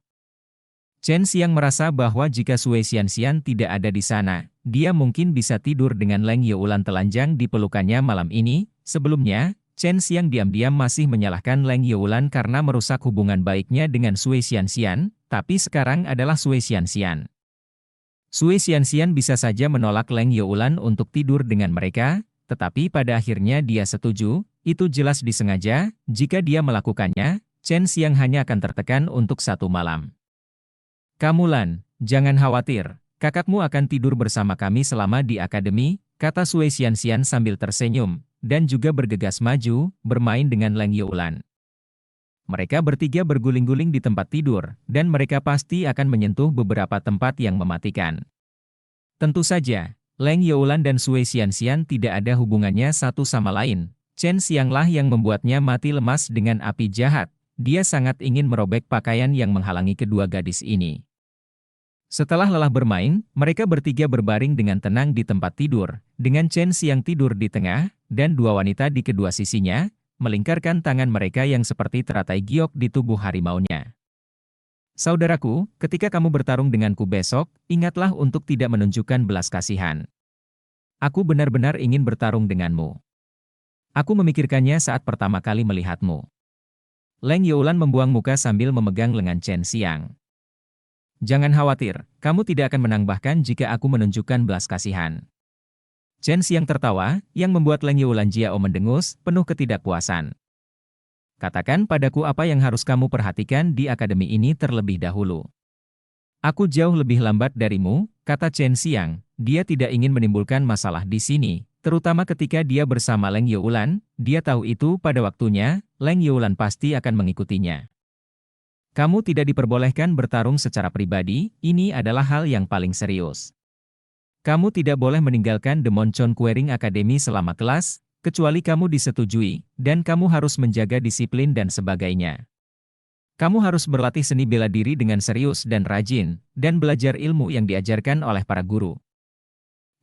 Chen Xiang merasa bahwa jika Sui Xianxian tidak ada di sana, dia mungkin bisa tidur dengan Leng Youlan telanjang di pelukannya malam ini. Sebelumnya, Chen Xiang diam-diam masih menyalahkan Leng Youlan karena merusak hubungan baiknya dengan Sui Xianxian, tapi sekarang adalah Sui Xianxian. Sui Xianxian bisa saja menolak Leng Youlan untuk tidur dengan mereka, tetapi pada akhirnya dia setuju. Itu jelas disengaja. Jika dia melakukannya, Chen Xiang hanya akan tertekan untuk satu malam. "Kamu Lan, jangan khawatir, kakakmu akan tidur bersama kami selama di akademi," kata Sui Xianxian sambil tersenyum, dan juga bergegas maju, bermain dengan Leng Youlan. Mereka bertiga berguling-guling di tempat tidur, dan mereka pasti akan menyentuh beberapa tempat yang mematikan. Tentu saja, Leng Youlan dan Sui Xianxian tidak ada hubungannya satu sama lain. Chen Xianglah yang membuatnya mati lemas dengan api jahat. Dia sangat ingin merobek pakaian yang menghalangi kedua gadis ini. Setelah lelah bermain, mereka bertiga berbaring dengan tenang di tempat tidur, dengan Chen Xiang tidur di tengah, dan dua wanita di kedua sisinya, melingkarkan tangan mereka yang seperti teratai giok di tubuh harimaunya. "Saudaraku, ketika kamu bertarung denganku besok, ingatlah untuk tidak menunjukkan belas kasihan. Aku benar-benar ingin bertarung denganmu. Aku memikirkannya saat pertama kali melihatmu." Leng Youlan membuang muka sambil memegang lengan Chen Xiang. "Jangan khawatir, kamu tidak akan menang bahkan jika aku menunjukkan belas kasihan." Chen Xiang tertawa, yang membuat Leng Youlan Jiao mendengus, penuh ketidakpuasan. "Katakan padaku apa yang harus kamu perhatikan di akademi ini terlebih dahulu." "Aku jauh lebih lambat darimu," kata Chen Xiang. Dia tidak ingin menimbulkan masalah di sini, terutama ketika dia bersama Leng Youlan. Dia tahu itu pada waktunya, Leng Youlan pasti akan mengikutinya. "Kamu tidak diperbolehkan bertarung secara pribadi, ini adalah hal yang paling serius. Kamu tidak boleh meninggalkan The Monchon Quaring Academy selama kelas, kecuali kamu disetujui, dan kamu harus menjaga disiplin dan sebagainya. Kamu harus berlatih seni bela diri dengan serius dan rajin, dan belajar ilmu yang diajarkan oleh para guru."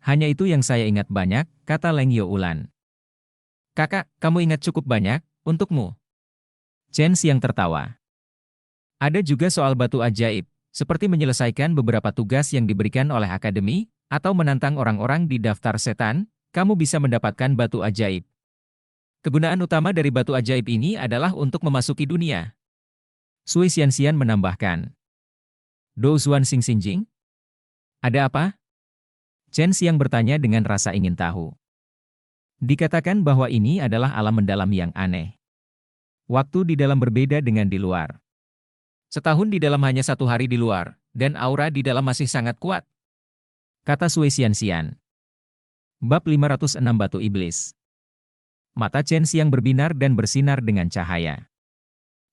"Hanya itu yang saya ingat banyak," kata Leng Youlan. "Kakak, kamu ingat cukup banyak, untukmu." Chen Xiang tertawa. "Ada juga soal batu ajaib, seperti menyelesaikan beberapa tugas yang diberikan oleh akademi, atau menantang orang-orang di daftar setan, kamu bisa mendapatkan batu ajaib. Kegunaan utama dari batu ajaib ini adalah untuk memasuki dunia." Sui Xianxian menambahkan. "Do Zuan Xing Xinjing? Ada apa?" Chen Xiang bertanya dengan rasa ingin tahu. Dikatakan bahwa ini adalah alam mendalam yang aneh. Waktu di dalam berbeda dengan di luar. Setahun di dalam hanya 1 hari di luar, dan aura di dalam masih sangat kuat, kata Sui Xianxian. Bab 506 Batu Iblis. Mata Chen Xiang berbinar dan bersinar dengan cahaya.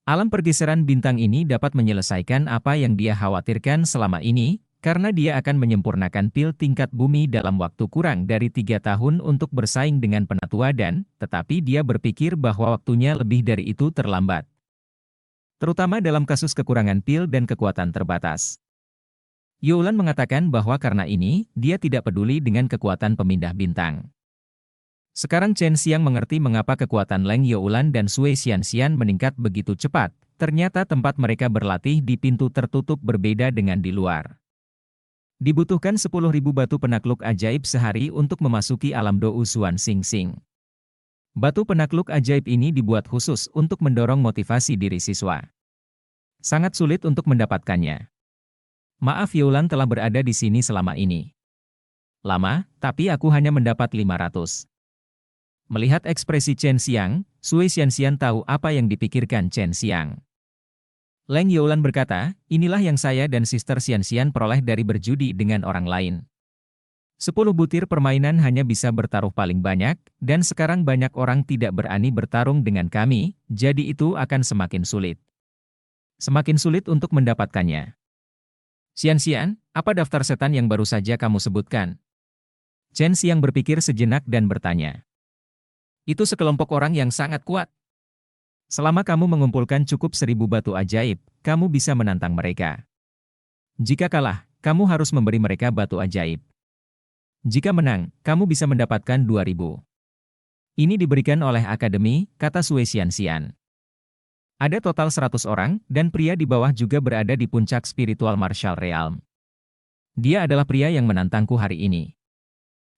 Alam pergeseran bintang ini dapat menyelesaikan apa yang dia khawatirkan selama ini, karena dia akan menyempurnakan pil tingkat bumi dalam waktu kurang dari 3 tahun untuk bersaing dengan penatua dan, tetapi dia berpikir bahwa waktunya lebih dari itu terlambat. Terutama dalam kasus kekurangan pil dan kekuatan terbatas. Youlan mengatakan bahwa karena ini, dia tidak peduli dengan kekuatan pemindah bintang. Sekarang Chen Xiang mengerti mengapa kekuatan Leng Youlan dan Sui Xianxian meningkat begitu cepat. Ternyata tempat mereka berlatih di pintu tertutup berbeda dengan di luar. Dibutuhkan 10.000 batu penakluk ajaib sehari untuk memasuki alam Do Zuan Xing Xing. Batu penakluk ajaib ini dibuat khusus untuk mendorong motivasi diri siswa. Sangat sulit untuk mendapatkannya. Maaf Youlan telah berada di sini selama ini. Lama, tapi aku hanya mendapat 500. Melihat ekspresi Chen Xiang, Sui Xianxian tahu apa yang dipikirkan Chen Xiang. Leng Youlan berkata, inilah yang saya dan Sister Xianxian peroleh dari berjudi dengan orang lain. 10 butir permainan hanya bisa bertaruh paling banyak, dan sekarang banyak orang tidak berani bertarung dengan kami, jadi itu akan semakin sulit. Semakin sulit untuk mendapatkannya. Xianxian, apa daftar setan yang baru saja kamu sebutkan? Chen Xiang berpikir sejenak dan bertanya. Itu sekelompok orang yang sangat kuat. Selama kamu mengumpulkan cukup 1000 batu ajaib, kamu bisa menantang mereka. Jika kalah, kamu harus memberi mereka batu ajaib. Jika menang, kamu bisa mendapatkan 2000. Ini diberikan oleh Akademi, kata Sui Xianxian. Ada total 100 orang, dan pria di bawah juga berada di puncak spiritual martial realm. Dia adalah pria yang menantangku hari ini.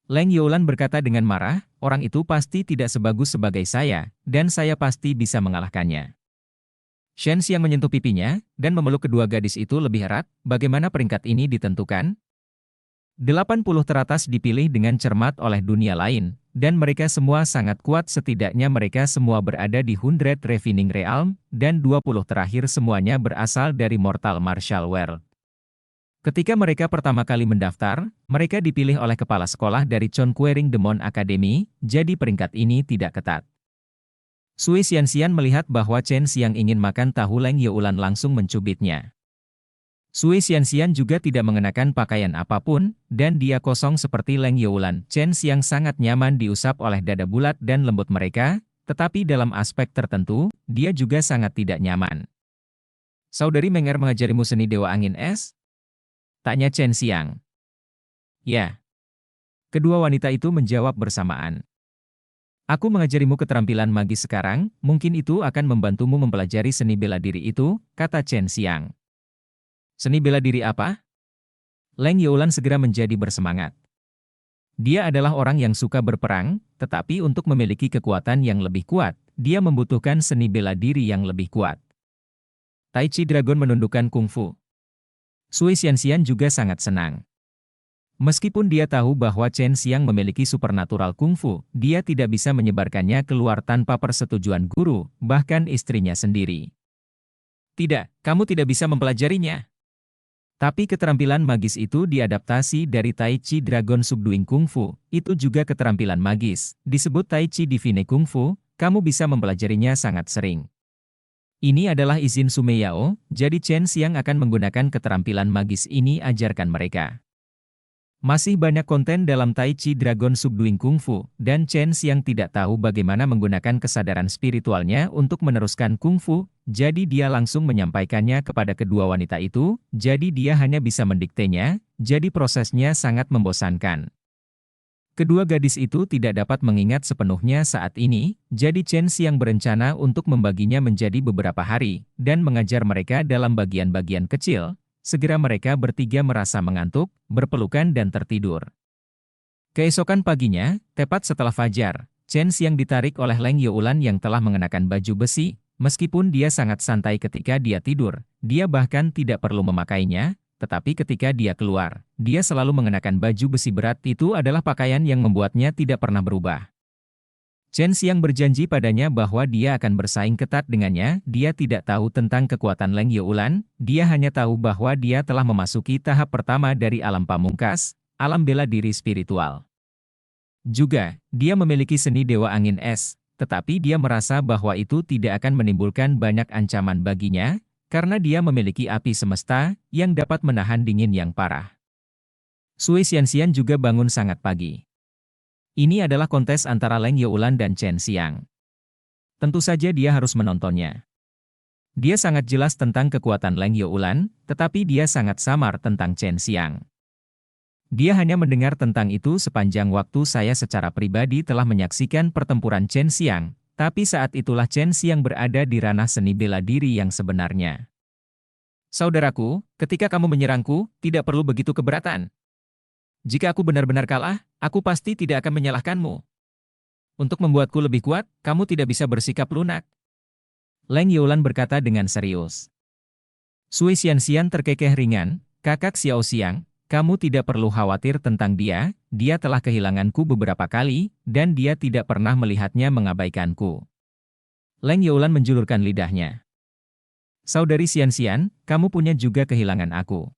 Leng Youlan berkata dengan marah, orang itu pasti tidak sebagus sebagai saya, dan saya pasti bisa mengalahkannya. Shen Xiang menyentuh pipinya, dan memeluk kedua gadis itu lebih erat. Bagaimana peringkat ini ditentukan? 80 teratas dipilih dengan cermat oleh dunia lain, dan mereka semua sangat kuat, setidaknya mereka semua berada di 100 Refining Realm, dan 20 terakhir semuanya berasal dari Mortal Martial World. Ketika mereka pertama kali mendaftar, mereka dipilih oleh kepala sekolah dari Chongqing Demon Academy, jadi peringkat ini tidak ketat. Sui Xianxian melihat bahwa Chen Xiang ingin makan tahu Leng Youlan langsung mencubitnya. Sui Xianxian juga tidak mengenakan pakaian apapun, dan dia kosong seperti Leng Youlan. Chen Xiang sangat nyaman diusap oleh dada bulat dan lembut mereka, tetapi dalam aspek tertentu, dia juga sangat tidak nyaman. Saudari Menger mengajarimu seni Dewa Angin Es? Tanya Chen Xiang. Ya. Kedua wanita itu menjawab bersamaan. Aku mengajarimu keterampilan magis sekarang, mungkin itu akan membantumu mempelajari seni bela diri itu, kata Chen Xiang. Seni bela diri apa? Leng Youlan segera menjadi bersemangat. Dia adalah orang yang suka berperang, tetapi untuk memiliki kekuatan yang lebih kuat, dia membutuhkan seni bela diri yang lebih kuat. Tai Chi Dragon menundukkan kungfu. Sui Xianxian juga sangat senang. Meskipun dia tahu bahwa Chen Xiang memiliki supernatural kungfu, dia tidak bisa menyebarkannya keluar tanpa persetujuan guru, bahkan istrinya sendiri. Tidak, kamu tidak bisa mempelajarinya. Tapi keterampilan magis itu diadaptasi dari Tai Chi Dragon Subduing Kungfu, itu juga keterampilan magis, disebut Tai Chi Divine Kungfu, kamu bisa mempelajarinya sangat sering. Ini adalah izin Sumeyao, jadi Chen Xiang akan menggunakan keterampilan magis ini ajarkan mereka. Masih banyak konten dalam Tai Chi Dragon Subduing Kungfu, dan Chen Xiang tidak tahu bagaimana menggunakan kesadaran spiritualnya untuk meneruskan kungfu, jadi dia langsung menyampaikannya kepada kedua wanita itu, jadi dia hanya bisa mendiktenya, jadi prosesnya sangat membosankan. Kedua gadis itu tidak dapat mengingat sepenuhnya saat ini, jadi Chen Xiang berencana untuk membaginya menjadi beberapa hari, dan mengajar mereka dalam bagian-bagian kecil. Segera mereka bertiga merasa mengantuk, berpelukan dan tertidur. Keesokan paginya, tepat setelah fajar, Chen Xiang ditarik oleh Leng Youlan yang telah mengenakan baju besi, meskipun dia sangat santai ketika dia tidur, dia bahkan tidak perlu memakainya, tetapi ketika dia keluar, dia selalu mengenakan baju besi berat. Itu adalah pakaian yang membuatnya tidak pernah berubah. Chen Xiang berjanji padanya bahwa dia akan bersaing ketat dengannya. Dia tidak tahu tentang kekuatan Leng Youlan, dia hanya tahu bahwa dia telah memasuki tahap pertama dari alam pamungkas, alam bela diri spiritual. Juga, dia memiliki seni Dewa Angin Es, tetapi dia merasa bahwa itu tidak akan menimbulkan banyak ancaman baginya, karena dia memiliki api semesta yang dapat menahan dingin yang parah. Sui Xianxian juga bangun sangat pagi. Ini adalah kontes antara Leng Youlan dan Chen Xiang. Tentu saja dia harus menontonnya. Dia sangat jelas tentang kekuatan Leng Youlan, tetapi dia sangat samar tentang Chen Xiang. Dia hanya mendengar tentang itu sepanjang waktu. Saya secara pribadi telah menyaksikan pertempuran Chen Xiang, tapi saat itulah Chen Xiang berada di ranah seni bela diri yang sebenarnya. Saudaraku, ketika kamu menyerangku, tidak perlu begitu keberatan. Jika aku benar-benar kalah, aku pasti tidak akan menyalahkanmu. Untuk membuatku lebih kuat, kamu tidak bisa bersikap lunak. Leng Youlan berkata dengan serius. Sui Xianxian terkekeh ringan, kakak Xiao Xiang, kamu tidak perlu khawatir tentang dia, dia telah kehilanganku beberapa kali, dan dia tidak pernah melihatnya mengabaikanku. Leng Youlan menjulurkan lidahnya. Saudari Xianxian, kamu punya juga kehilangan aku.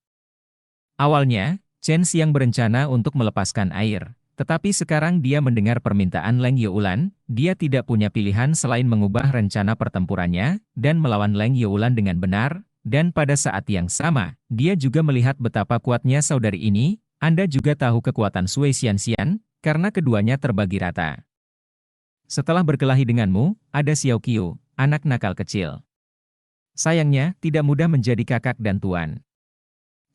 Awalnya, Chen Xiang berencana untuk melepaskan air, tetapi sekarang dia mendengar permintaan Leng Youlan, dia tidak punya pilihan selain mengubah rencana pertempurannya, dan melawan Leng Youlan dengan benar, dan pada saat yang sama, dia juga melihat betapa kuatnya saudari ini. Anda juga tahu kekuatan Sui Xianxian, karena keduanya terbagi rata. Setelah berkelahi denganmu, ada Xiao Qiu, anak nakal kecil. Sayangnya, tidak mudah menjadi kakak dan tuan.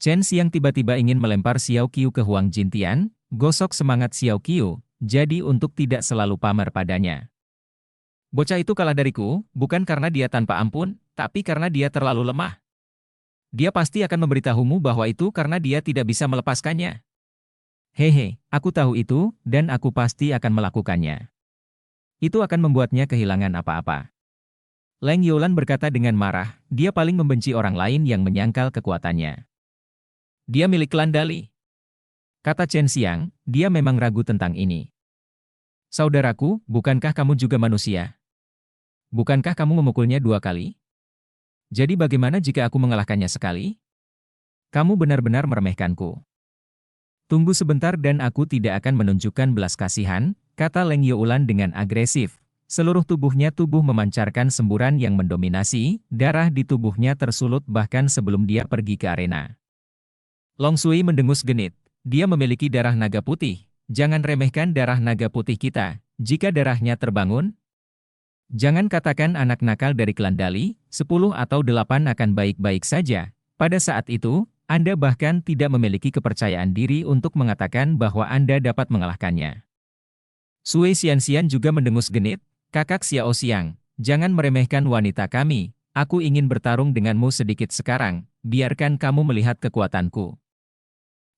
Chen Xiang tiba-tiba ingin melempar Xiao Qiu ke Huang Jintian, gosok semangat Xiao Qiu, jadi untuk tidak selalu pamer padanya. Bocah itu kalah dariku, bukan karena dia tanpa ampun, tapi karena dia terlalu lemah. Dia pasti akan memberitahumu bahwa itu karena dia tidak bisa melepaskannya. Hehe, aku tahu itu, dan aku pasti akan melakukannya. Itu akan membuatnya kehilangan apa-apa. Leng Youlan berkata dengan marah, dia paling membenci orang lain yang menyangkal kekuatannya. Dia milik klan Dali. Kata Chen Xiang, dia memang ragu tentang ini. Saudaraku, bukankah kamu juga manusia? Bukankah kamu memukulnya 2 kali? Jadi bagaimana jika aku mengalahkannya sekali? Kamu benar-benar meremehkanku. Tunggu sebentar dan aku tidak akan menunjukkan belas kasihan, kata Leng Youlan dengan agresif. Seluruh tubuhnya memancarkan semburan yang mendominasi, darah di tubuhnya tersulut bahkan sebelum dia pergi ke arena. Long Sui mendengus genit. Dia memiliki darah naga putih. Jangan remehkan darah naga putih kita. Jika darahnya terbangun, jangan katakan anak nakal dari klan Dali, 10 atau 8 akan baik-baik saja. Pada saat itu, Anda bahkan tidak memiliki kepercayaan diri untuk mengatakan bahwa Anda dapat mengalahkannya. Sui Xianxian juga mendengus genit. Kakak Xiao Xiang, jangan meremehkan wanita kami. Aku ingin bertarung denganmu sedikit sekarang. Biarkan kamu melihat kekuatanku.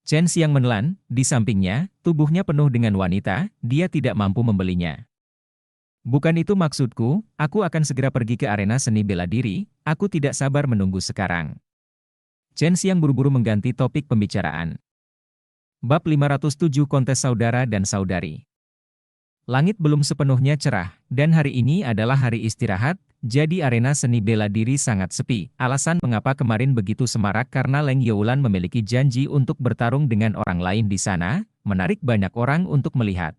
Chen Xiang menelan, di sampingnya, tubuhnya penuh dengan wanita, dia tidak mampu membelinya. Bukan itu maksudku, aku akan segera pergi ke arena seni bela diri, aku tidak sabar menunggu sekarang. Chen Xiang buru-buru mengganti topik pembicaraan. Bab 507 Kontes Saudara dan Saudari. Langit belum sepenuhnya cerah, dan hari ini adalah hari istirahat, jadi arena seni bela diri sangat sepi. Alasan mengapa kemarin begitu semarak karena Leng Youlan memiliki janji untuk bertarung dengan orang lain di sana, menarik banyak orang untuk melihat.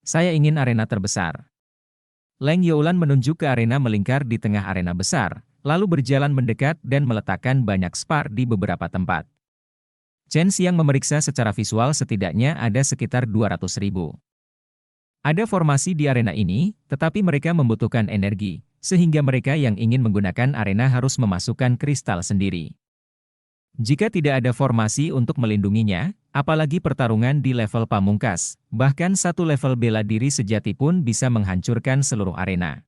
Saya ingin arena terbesar. Leng Youlan menunjuk ke arena melingkar di tengah arena besar, lalu berjalan mendekat dan meletakkan banyak spar di beberapa tempat. Chen Xiang memeriksa secara visual setidaknya ada sekitar 200.000. Ada formasi di arena ini, tetapi mereka membutuhkan energi, sehingga mereka yang ingin menggunakan arena harus memasukkan kristal sendiri. Jika tidak ada formasi untuk melindunginya, apalagi pertarungan di level pamungkas, bahkan satu level bela diri sejati pun bisa menghancurkan seluruh arena.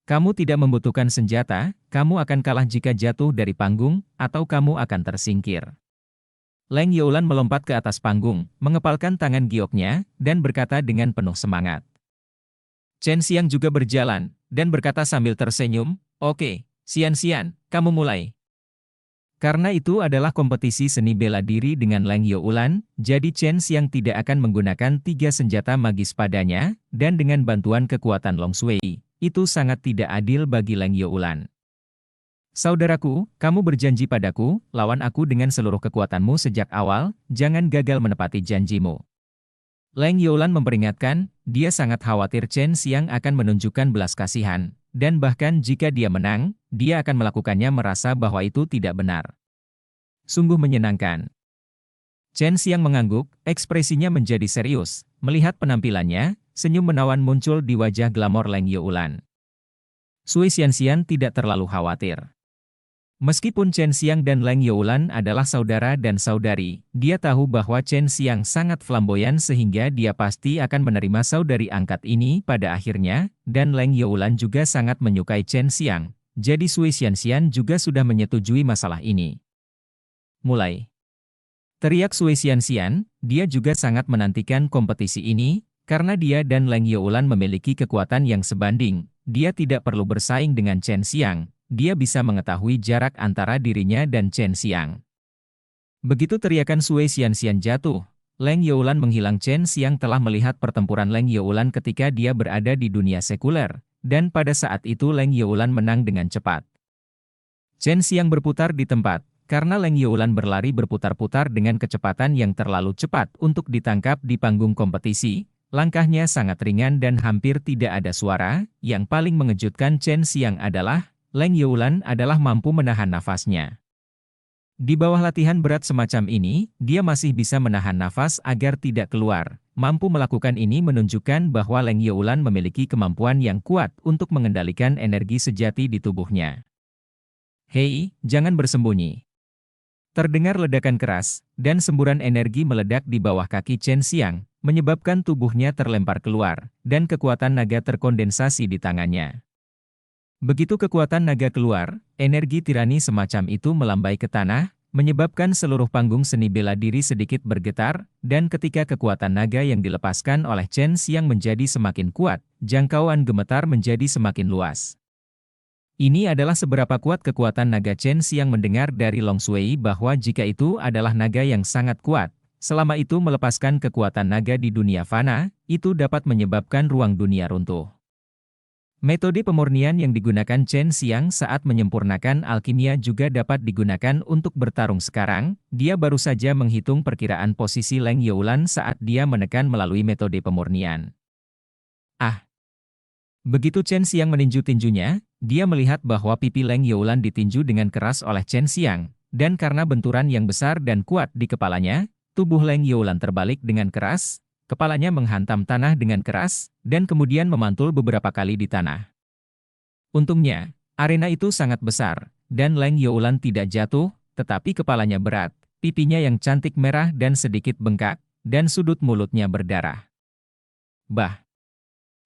Kamu tidak membutuhkan senjata, kamu akan kalah jika jatuh dari panggung, atau kamu akan tersingkir. Leng Youlan melompat ke atas panggung, mengepalkan tangan gioknya, dan berkata dengan penuh semangat. Chen Xiang juga berjalan, dan berkata sambil tersenyum, "Oke, Xian-Xian, kamu mulai." Karena itu adalah kompetisi seni bela diri dengan Leng Youlan, jadi Chen Xiang tidak akan menggunakan 3 senjata magis padanya, dan dengan bantuan kekuatan Long Sui, itu sangat tidak adil bagi Leng Youlan. Saudaraku, kamu berjanji padaku, lawan aku dengan seluruh kekuatanmu sejak awal, jangan gagal menepati janjimu. Leng Youlan memperingatkan, dia sangat khawatir Chen Xiang akan menunjukkan belas kasihan, dan bahkan jika dia menang, dia akan melakukannya merasa bahwa itu tidak benar. Sungguh menyenangkan. Chen Xiang mengangguk, ekspresinya menjadi serius, melihat penampilannya, senyum menawan muncul di wajah glamor Leng Youlan. Sui Xianxian tidak terlalu khawatir. Meskipun Chen Xiang dan Leng Youlan adalah saudara dan saudari, dia tahu bahwa Chen Xiang sangat flamboyan sehingga dia pasti akan menerima saudari angkat ini pada akhirnya, dan Leng Youlan juga sangat menyukai Chen Xiang, jadi Sui Xianxian juga sudah menyetujui masalah ini. Mulai. Teriak Sui Xianxian, dia juga sangat menantikan kompetisi ini, karena dia dan Leng Youlan memiliki kekuatan yang sebanding, dia tidak perlu bersaing dengan Chen Xiang. Dia bisa mengetahui jarak antara dirinya dan Chen Xiang. Begitu teriakan Sui Xianxian jatuh, Leng Youlan menghilang. Chen Xiang telah melihat pertempuran Leng Youlan ketika dia berada di dunia sekuler, dan pada saat itu Leng Youlan menang dengan cepat. Chen Xiang berputar di tempat, karena Leng Youlan berlari berputar-putar dengan kecepatan yang terlalu cepat untuk ditangkap di panggung kompetisi. Langkahnya sangat ringan dan hampir tidak ada suara. Yang paling mengejutkan Chen Xiang adalah, Leng Youlan adalah mampu menahan nafasnya. Di bawah latihan berat semacam ini, dia masih bisa menahan nafas agar tidak keluar. Mampu melakukan ini menunjukkan bahwa Leng Youlan memiliki kemampuan yang kuat untuk mengendalikan energi sejati di tubuhnya. Hei, jangan bersembunyi. Terdengar ledakan keras, dan semburan energi meledak di bawah kaki Chen Xiang, menyebabkan tubuhnya terlempar keluar, dan kekuatan naga terkondensasi di tangannya. Begitu kekuatan naga keluar, energi tirani semacam itu melambai ke tanah, menyebabkan seluruh panggung seni bela diri sedikit bergetar, dan ketika kekuatan naga yang dilepaskan oleh Chen Xiang menjadi semakin kuat, jangkauan gemetar menjadi semakin luas. Ini adalah seberapa kuat kekuatan naga Chen Xiang mendengar dari Long Sui bahwa jika itu adalah naga yang sangat kuat, selama itu melepaskan kekuatan naga di dunia fana, itu dapat menyebabkan ruang dunia runtuh. Metode pemurnian yang digunakan Chen Xiang saat menyempurnakan alkimia juga dapat digunakan untuk bertarung sekarang. Dia baru saja menghitung perkiraan posisi Leng Youlan saat dia menekan melalui metode pemurnian. Begitu Chen Xiang meninju tinjunya, dia melihat bahwa pipi Leng Youlan ditinju dengan keras oleh Chen Xiang, dan karena benturan yang besar dan kuat di kepalanya, tubuh Leng Youlan terbalik dengan keras, kepalanya menghantam tanah dengan keras, dan kemudian memantul beberapa kali di tanah. Untungnya, arena itu sangat besar, dan Leng Youlan tidak jatuh, tetapi kepalanya berat, pipinya yang cantik merah dan sedikit bengkak, dan sudut mulutnya berdarah.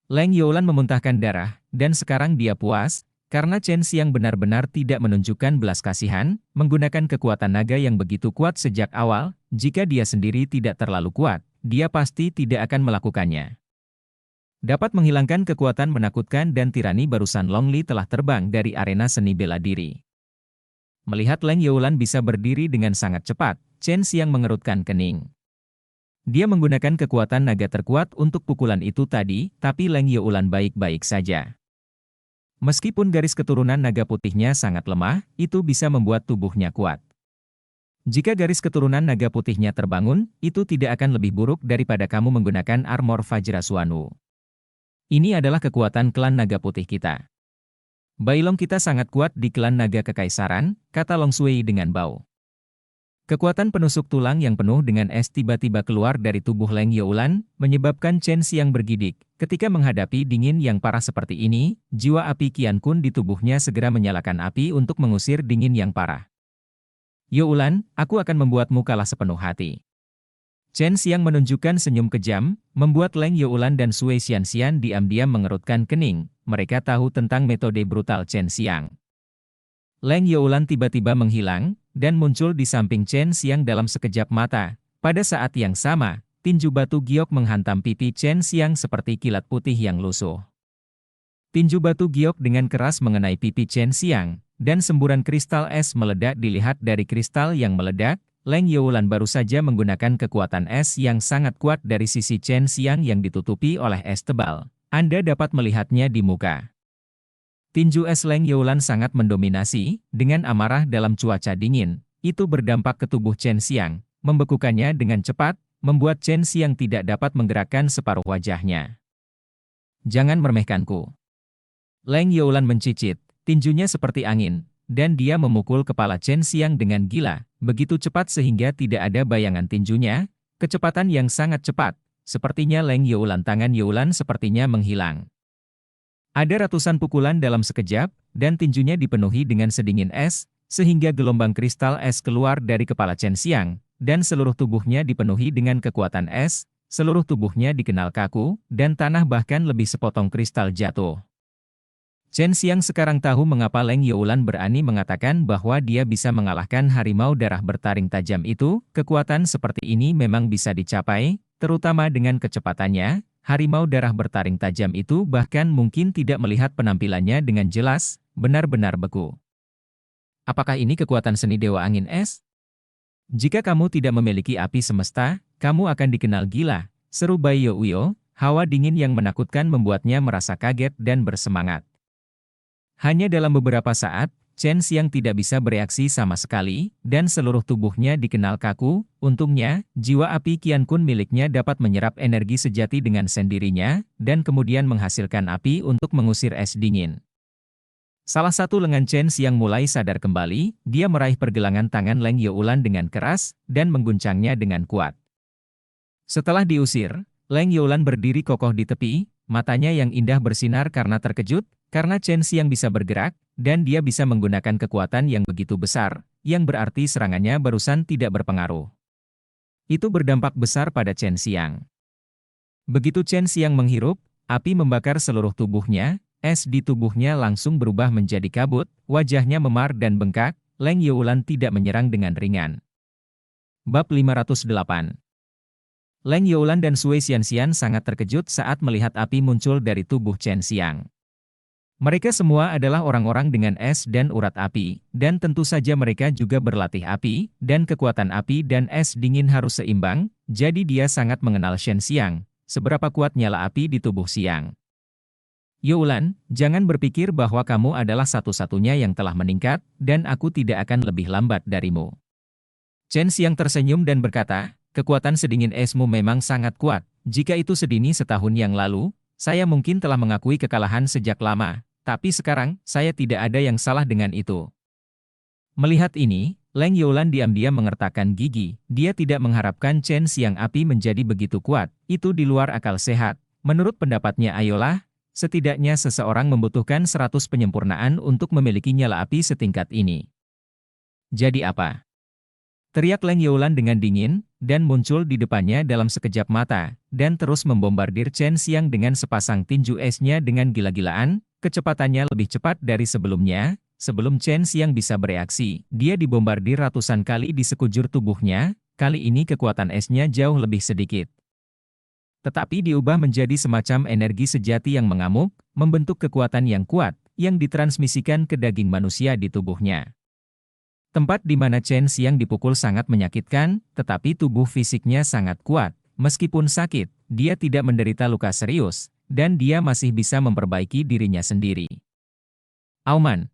Leng Youlan memuntahkan darah, dan sekarang dia puas, karena Chen Xiang benar-benar tidak menunjukkan belas kasihan, menggunakan kekuatan naga yang begitu kuat sejak awal. Jika dia sendiri tidak terlalu kuat, dia pasti tidak akan melakukannya. Dapat menghilangkan kekuatan menakutkan dan tirani barusan Long Li telah terbang dari arena seni bela diri. Melihat Leng Youlan bisa berdiri dengan sangat cepat, Chen Xiang mengerutkan kening. Dia menggunakan kekuatan naga terkuat untuk pukulan itu tadi, tapi Leng Youlan baik-baik saja. Meskipun garis keturunan naga putihnya sangat lemah, itu bisa membuat tubuhnya kuat. Jika garis keturunan naga putihnya terbangun, itu tidak akan lebih buruk daripada kamu menggunakan armor Vajraswanu. Ini adalah kekuatan klan naga putih kita. Bailong kita sangat kuat di klan naga kekaisaran, kata Long Sui dengan bau. Kekuatan penusuk tulang yang penuh dengan es tiba-tiba keluar dari tubuh Leng Youlan, menyebabkan Chen Xiang bergidik. Ketika menghadapi dingin yang parah seperti ini, jiwa api Qian Kun di tubuhnya segera menyalakan api untuk mengusir dingin yang parah. Youlan, aku akan membuatmu kalah sepenuh hati. Chen Xiang menunjukkan senyum kejam, membuat Leng Youlan dan Sui Xianxian diam-diam mengerutkan kening. Mereka tahu tentang metode brutal Chen Xiang. Leng Youlan tiba-tiba menghilang, dan muncul di samping Chen Xiang dalam sekejap mata. Pada saat yang sama, tinju batu giok menghantam pipi Chen Xiang seperti kilat putih yang lusuh. Tinju batu giok dengan keras mengenai pipi Chen Xiang, dan semburan kristal es meledak dilihat dari kristal yang meledak. Leng Youlan baru saja menggunakan kekuatan es yang sangat kuat dari sisi Chen Xiang yang ditutupi oleh es tebal. Anda dapat melihatnya di muka. Tinju es Leng Youlan sangat mendominasi, dengan amarah dalam cuaca dingin. Itu berdampak ke tubuh Chen Xiang, membekukannya dengan cepat, membuat Chen Xiang tidak dapat menggerakkan separuh wajahnya. Jangan meremehkanku. Leng Youlan mencicit, tinjunya seperti angin, dan dia memukul kepala Chen Xiang dengan gila, begitu cepat sehingga tidak ada bayangan tinjunya, kecepatan yang sangat cepat, sepertinya Leng Youlan tangan Youlan sepertinya menghilang. Ada ratusan pukulan dalam sekejap, dan tinjunya dipenuhi dengan sedingin es, sehingga gelombang kristal es keluar dari kepala Chen Xiang, dan seluruh tubuhnya dipenuhi dengan kekuatan es, seluruh tubuhnya dikenal kaku, dan tanah bahkan lebih sepotong kristal jatuh. Chen Xiang sekarang tahu mengapa Leng Youlan berani mengatakan bahwa dia bisa mengalahkan harimau darah bertaring tajam itu. Kekuatan seperti ini memang bisa dicapai, terutama dengan kecepatannya. Harimau darah bertaring tajam itu bahkan mungkin tidak melihat penampilannya dengan jelas, benar-benar beku. Apakah ini kekuatan seni Dewa Angin Es? Jika kamu tidak memiliki api semesta, kamu akan dikenal gila, seru Bai Youyo. Hawa dingin yang menakutkan membuatnya merasa kaget dan bersemangat. Hanya dalam beberapa saat, Chen Xiang tidak bisa bereaksi sama sekali, dan seluruh tubuhnya dikenal kaku. Untungnya, jiwa api Qian Kun miliknya dapat menyerap energi sejati dengan sendirinya, dan kemudian menghasilkan api untuk mengusir es dingin. Salah satu lengan Chen Xiang mulai sadar kembali, dia meraih pergelangan tangan Leng Youlan dengan keras, dan mengguncangnya dengan kuat. Setelah diusir, Leng Youlan berdiri kokoh di tepi, matanya yang indah bersinar karena terkejut, karena Chen Xiang bisa bergerak, dan dia bisa menggunakan kekuatan yang begitu besar, yang berarti serangannya barusan tidak berpengaruh. Itu berdampak besar pada Chen Xiang. Begitu Chen Xiang menghirup, api membakar seluruh tubuhnya, es di tubuhnya langsung berubah menjadi kabut, wajahnya memar dan bengkak. Leng Youlan tidak menyerang dengan ringan. Bab 508. Leng Youlan dan Sui Xianxian sangat terkejut saat melihat api muncul dari tubuh Chen Xiang. Mereka semua adalah orang-orang dengan es dan urat api, dan tentu saja mereka juga berlatih api, dan kekuatan api dan es dingin harus seimbang, jadi dia sangat mengenal Shen Xiang, seberapa kuat nyala api di tubuh Xiang. Youlan, jangan berpikir bahwa kamu adalah satu-satunya yang telah meningkat, dan aku tidak akan lebih lambat darimu. Chen Xiang tersenyum dan berkata, kekuatan sedingin esmu memang sangat kuat. Jika itu sedini setahun yang lalu, saya mungkin telah mengakui kekalahan sejak lama. Tapi sekarang, saya tidak ada yang salah dengan itu. Melihat ini, Leng Youlan diam-diam mengertakkan gigi. Dia tidak mengharapkan Chen Xiang api menjadi begitu kuat. Itu di luar akal sehat. Menurut pendapatnya ayolah, setidaknya seseorang membutuhkan 100 penyempurnaan untuk memiliki nyala api setingkat ini. Jadi apa? Teriak Leng Youlan dengan dingin, dan muncul di depannya dalam sekejap mata, dan terus membombardir Chen Xiang dengan sepasang tinju esnya dengan gila-gilaan. Kecepatannya lebih cepat dari sebelumnya. Sebelum Chen Xiang bisa bereaksi, dia dibombardir ratusan kali di sekujur tubuhnya. Kali ini kekuatan esnya jauh lebih sedikit. Tetapi diubah menjadi semacam energi sejati yang mengamuk, membentuk kekuatan yang kuat, yang ditransmisikan ke daging manusia di tubuhnya. Tempat di mana Chen Xiang dipukul sangat menyakitkan, tetapi tubuh fisiknya sangat kuat. Meskipun sakit, dia tidak menderita luka serius, dan dia masih bisa memperbaiki dirinya sendiri. Auman.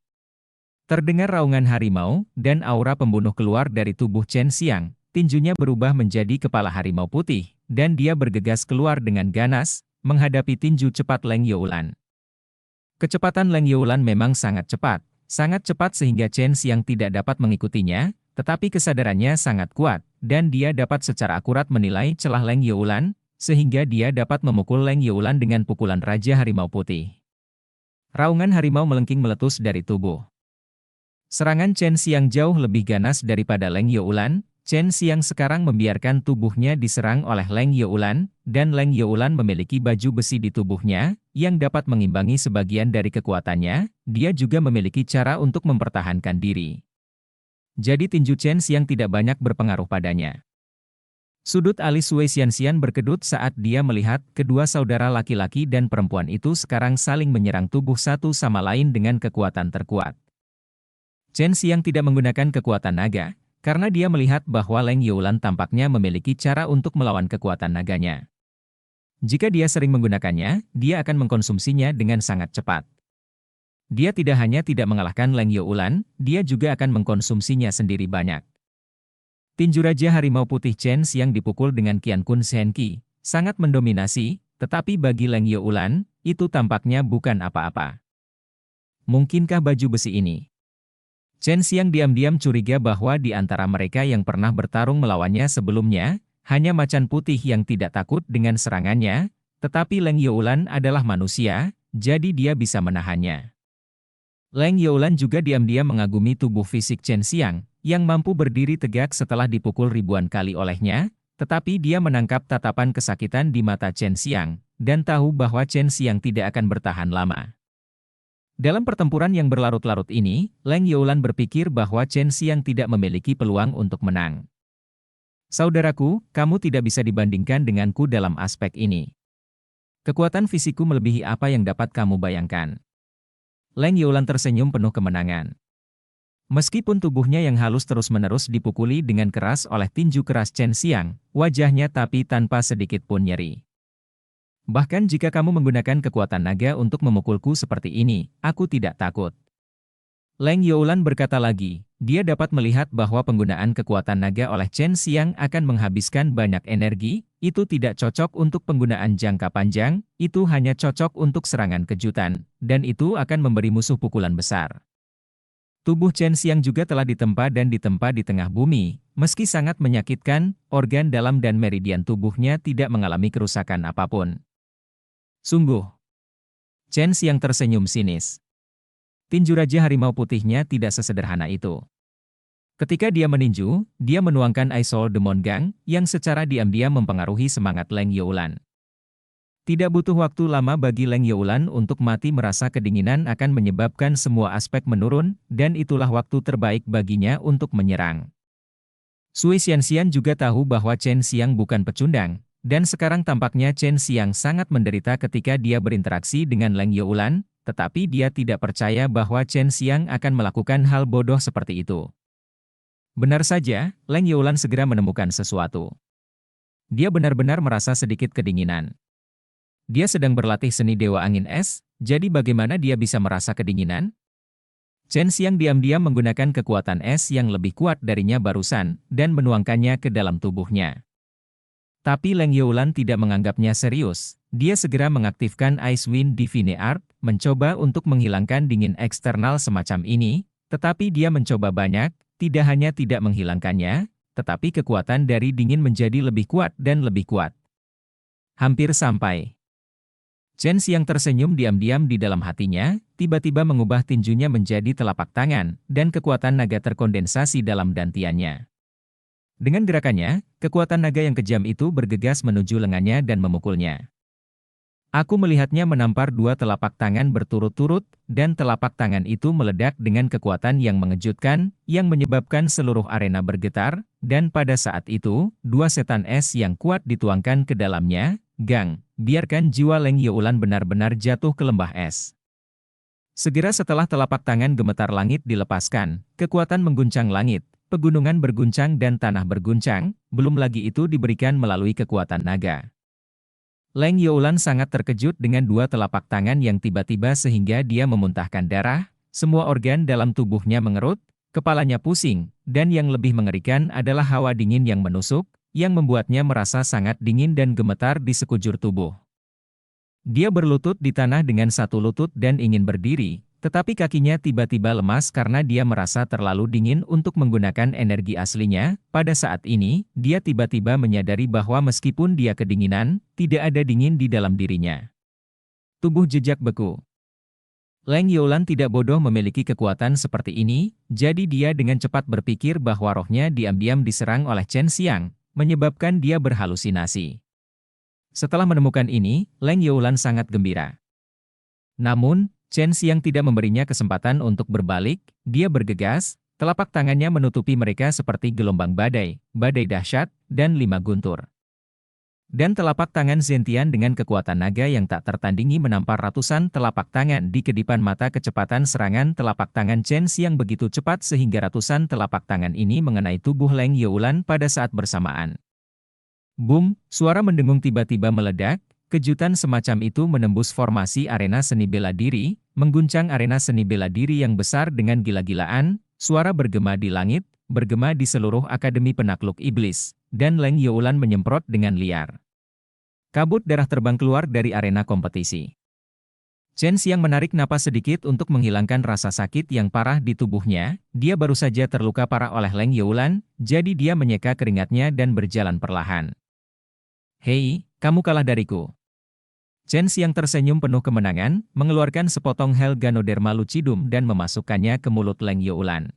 Terdengar raungan harimau, dan aura pembunuh keluar dari tubuh Chen Xiang. Tinjunya berubah menjadi kepala harimau putih, dan dia bergegas keluar dengan ganas, menghadapi tinju cepat Leng Youlan. Kecepatan Leng Youlan memang sangat cepat. Sangat cepat sehingga Chen Xiang tidak dapat mengikutinya, tetapi kesadarannya sangat kuat, dan dia dapat secara akurat menilai celah Leng Youlan, sehingga dia dapat memukul Leng Youlan dengan pukulan Raja Harimau Putih. Raungan harimau melengking meletus dari tubuh. Serangan Chen Xiang jauh lebih ganas daripada Leng Youlan. Chen Xiang sekarang membiarkan tubuhnya diserang oleh Leng Youlan, dan Leng Youlan memiliki baju besi di tubuhnya, yang dapat mengimbangi sebagian dari kekuatannya. Dia juga memiliki cara untuk mempertahankan diri. Jadi tinju Chen Xiang tidak banyak berpengaruh padanya. Sudut alis Sui Xianxian berkedut saat dia melihat kedua saudara laki-laki dan perempuan itu sekarang saling menyerang tubuh satu sama lain dengan kekuatan terkuat. Chen Xiang tidak menggunakan kekuatan naga, karena dia melihat bahwa Leng Youlan tampaknya memiliki cara untuk melawan kekuatan naganya. Jika dia sering menggunakannya, dia akan mengkonsumsinya dengan sangat cepat. Dia tidak hanya tidak mengalahkan Leng Youlan, dia juga akan mengkonsumsinya sendiri banyak. Tinju Raja Harimau Putih Chen Xiang dipukul dengan Qian Kun Shen Qi, sangat mendominasi, tetapi bagi Leng Youlan, itu tampaknya bukan apa-apa. Mungkinkah baju besi ini? Chen Xiang diam-diam curiga bahwa di antara mereka yang pernah bertarung melawannya sebelumnya, hanya macan putih yang tidak takut dengan serangannya, tetapi Leng Youlan adalah manusia, jadi dia bisa menahannya. Leng Youlan juga diam-diam mengagumi tubuh fisik Chen Xiang, yang mampu berdiri tegak setelah dipukul ribuan kali olehnya, tetapi dia menangkap tatapan kesakitan di mata Chen Xiang, dan tahu bahwa Chen Xiang tidak akan bertahan lama. Dalam pertempuran yang berlarut-larut ini, Leng Youlan berpikir bahwa Chen Xiang tidak memiliki peluang untuk menang. Saudaraku, kamu tidak bisa dibandingkan denganku dalam aspek ini. Kekuatan fisikku melebihi apa yang dapat kamu bayangkan. Leng Youlan tersenyum penuh kemenangan. Meskipun tubuhnya yang halus terus-menerus dipukuli dengan keras oleh tinju keras Chen Xiang, wajahnya tapi tanpa sedikit pun nyeri. Bahkan jika kamu menggunakan kekuatan naga untuk memukulku seperti ini, aku tidak takut. Leng Youlan berkata lagi, dia dapat melihat bahwa penggunaan kekuatan naga oleh Chen Xiang akan menghabiskan banyak energi, itu tidak cocok untuk penggunaan jangka panjang, itu hanya cocok untuk serangan kejutan, dan itu akan memberi musuh pukulan besar. Tubuh Chen Xiang juga telah ditempa dan ditempa di tengah bumi, meski sangat menyakitkan, organ dalam dan meridian tubuhnya tidak mengalami kerusakan apapun. Sungguh. Chen Xiang tersenyum sinis. Tinju Raja Harimau Putihnya tidak sesederhana itu. Ketika dia meninju, dia menuangkan Aisol Demon Gang, yang secara diam-diam mempengaruhi semangat Leng Youlan. Tidak butuh waktu lama bagi Leng Youlan untuk mati merasa kedinginan akan menyebabkan semua aspek menurun, dan itulah waktu terbaik baginya untuk menyerang. Sui Xianxian juga tahu bahwa Chen Xiang bukan pecundang, dan sekarang tampaknya Chen Xiang sangat menderita ketika dia berinteraksi dengan Leng Youlan, tetapi dia tidak percaya bahwa Chen Xiang akan melakukan hal bodoh seperti itu. Benar saja, Leng Youlan segera menemukan sesuatu. Dia benar-benar merasa sedikit kedinginan. Dia sedang berlatih seni Dewa Angin Es, jadi bagaimana dia bisa merasa kedinginan? Chen Xiang diam-diam menggunakan kekuatan es yang lebih kuat darinya barusan, dan menuangkannya ke dalam tubuhnya. Tapi Leng Youlan tidak menganggapnya serius, dia segera mengaktifkan Ice Wind Divine Art, mencoba untuk menghilangkan dingin eksternal semacam ini, tetapi dia mencoba banyak, tidak hanya tidak menghilangkannya, tetapi kekuatan dari dingin menjadi lebih kuat dan lebih kuat. Hampir sampai. Chen Xiang tersenyum diam-diam di dalam hatinya, tiba-tiba mengubah tinjunya menjadi telapak tangan, dan kekuatan naga terkondensasi dalam dantiannya. Dengan gerakannya, kekuatan naga yang kejam itu bergegas menuju lengannya dan memukulnya. Aku melihatnya menampar dua telapak tangan berturut-turut, dan telapak tangan itu meledak dengan kekuatan yang mengejutkan, yang menyebabkan seluruh arena bergetar, dan pada saat itu, dua setan es yang kuat dituangkan ke dalamnya. Gang, biarkan jiwa Leng Youlan benar-benar jatuh ke lembah es. Segera setelah telapak tangan gemetar langit dilepaskan, kekuatan mengguncang langit, pegunungan berguncang dan tanah berguncang, belum lagi itu diberikan melalui kekuatan naga. Leng Youlan sangat terkejut dengan dua telapak tangan yang tiba-tiba sehingga dia memuntahkan darah, semua organ dalam tubuhnya mengerut, kepalanya pusing, dan yang lebih mengerikan adalah hawa dingin yang menusuk, yang membuatnya merasa sangat dingin dan gemetar di sekujur tubuh. Dia berlutut di tanah dengan satu lutut dan ingin berdiri, tetapi kakinya tiba-tiba lemas karena dia merasa terlalu dingin untuk menggunakan energi aslinya. Pada saat ini, dia tiba-tiba menyadari bahwa meskipun dia kedinginan, tidak ada dingin di dalam dirinya. Tubuh jejak beku. Leng Youlan tidak bodoh memiliki kekuatan seperti ini, jadi dia dengan cepat berpikir bahwa rohnya diam-diam diserang oleh Chen Xiang, menyebabkan dia berhalusinasi. Setelah menemukan ini, Leng Youlan sangat gembira. Namun, Chen Xiang tidak memberinya kesempatan untuk berbalik, dia bergegas, telapak tangannya menutupi mereka seperti gelombang badai, badai dahsyat, dan 5 guntur. Dan telapak tangan Zentian dengan kekuatan naga yang tak tertandingi menampar ratusan telapak tangan di kedipan mata. Kecepatan serangan telapak tangan Chen Xiang begitu cepat sehingga ratusan telapak tangan ini mengenai tubuh Leng Youlan pada saat bersamaan. Boom, suara mendengung tiba-tiba meledak, kejutan semacam itu menembus formasi arena seni bela diri, mengguncang arena seni bela diri yang besar dengan gila-gilaan, suara bergema di langit, bergema di seluruh Akademi Penakluk Iblis, dan Leng Youlan menyemprot dengan liar. Kabut darah terbang keluar dari arena kompetisi. Chen Xiang menarik napas sedikit untuk menghilangkan rasa sakit yang parah di tubuhnya, dia baru saja terluka parah oleh Leng Youlan, jadi dia menyeka keringatnya dan berjalan perlahan. Hei, kamu kalah dariku. Chen Xiang tersenyum penuh kemenangan, mengeluarkan sepotong Hell Ganoderma Lucidum dan memasukkannya ke mulut Leng Youlan.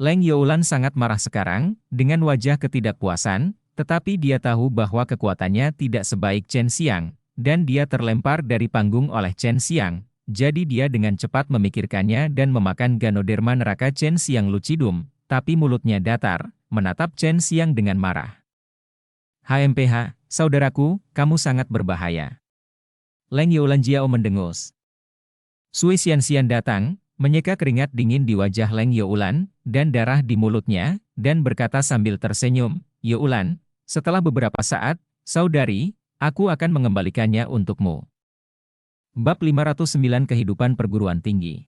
Leng Youlan sangat marah sekarang, dengan wajah ketidakpuasan, tetapi dia tahu bahwa kekuatannya tidak sebaik Chen Xiang, dan dia terlempar dari panggung oleh Chen Xiang, jadi dia dengan cepat memikirkannya dan memakan Ganoderma neraka Chen Xiang Lucidum, tapi mulutnya datar, menatap Chen Xiang dengan marah. HMPH, saudaraku, kamu sangat berbahaya. Leng Youlan Jiao mendengus. Sui Xianxian datang, menyeka keringat dingin di wajah Leng Youlan, dan darah di mulutnya, dan berkata sambil tersenyum, "Youlan, setelah beberapa saat, saudari, aku akan mengembalikannya untukmu." Bab 509 Kehidupan Perguruan Tinggi.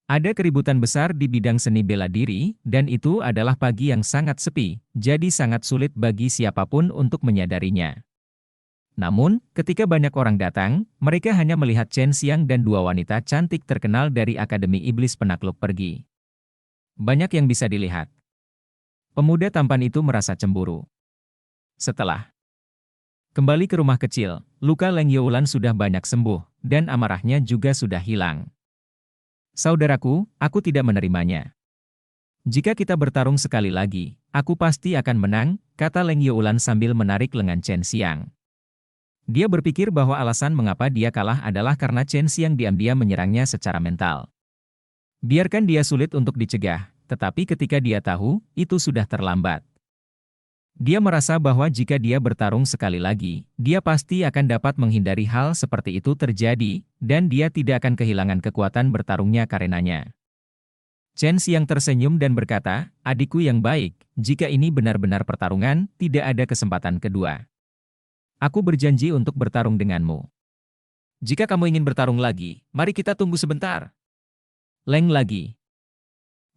Ada keributan besar di bidang seni bela diri, dan itu adalah pagi yang sangat sepi, jadi sangat sulit bagi siapapun untuk menyadarinya. Namun, ketika banyak orang datang, mereka hanya melihat Chen Xiang dan dua wanita cantik terkenal dari Akademi Iblis Penakluk pergi. Banyak yang bisa dilihat. Pemuda tampan itu merasa cemburu. Setelah kembali ke rumah kecil, luka Leng Youlan sudah banyak sembuh, dan amarahnya juga sudah hilang. "Saudaraku, aku tidak menerimanya. Jika kita bertarung sekali lagi, aku pasti akan menang," kata Leng Youlan sambil menarik lengan Chen Xiang. Dia berpikir bahwa alasan mengapa dia kalah adalah karena Chen Xiang diam-diam menyerangnya secara mental. Biarkan dia sulit untuk dicegah, tetapi ketika dia tahu, itu sudah terlambat. Dia merasa bahwa jika dia bertarung sekali lagi, dia pasti akan dapat menghindari hal seperti itu terjadi, dan dia tidak akan kehilangan kekuatan bertarungnya karenanya. Chen Xiang tersenyum dan berkata, "Adikku yang baik, jika ini benar-benar pertarungan, tidak ada kesempatan kedua. Aku berjanji untuk bertarung denganmu. Jika kamu ingin bertarung lagi, mari kita tunggu sebentar." Leng lagi.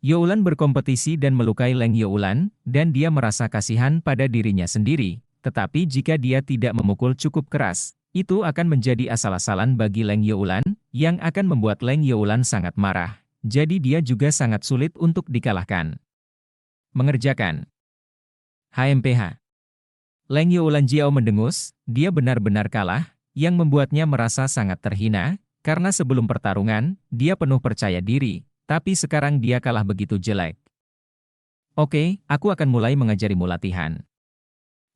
Youlan berkompetisi dan melukai Leng Youlan, dan dia merasa kasihan pada dirinya sendiri, tetapi jika dia tidak memukul cukup keras, itu akan menjadi asal-asalan bagi Leng Youlan, yang akan membuat Leng Youlan sangat marah, jadi dia juga sangat sulit untuk dikalahkan. Mengerjakan HMPH. Leng Youlan Jiao mendengus, dia benar-benar kalah, yang membuatnya merasa sangat terhina, karena sebelum pertarungan, dia penuh percaya diri, tapi sekarang dia kalah begitu jelek. "Oke, aku akan mulai mengajarimu latihan.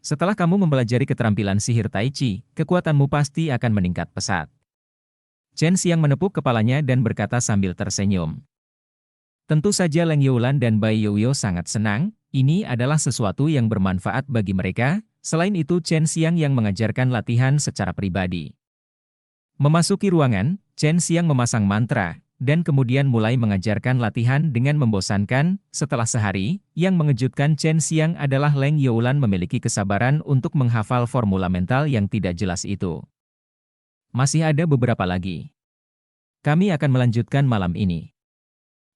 Setelah kamu mempelajari keterampilan sihir Tai Chi, kekuatanmu pasti akan meningkat pesat." Chen Xiang menepuk kepalanya dan berkata sambil tersenyum. Tentu saja Leng Youlan dan Bai Youyo sangat senang, ini adalah sesuatu yang bermanfaat bagi mereka, selain itu Chen Xiang yang mengajarkan latihan secara pribadi. Memasuki ruangan, Chen Xiang memasang mantra, dan kemudian mulai mengajarkan latihan dengan membosankan. Setelah sehari, yang mengejutkan Chen Xiang adalah Leng Youlan memiliki kesabaran untuk menghafal formula mental yang tidak jelas itu. "Masih ada beberapa lagi. Kami akan melanjutkan malam ini.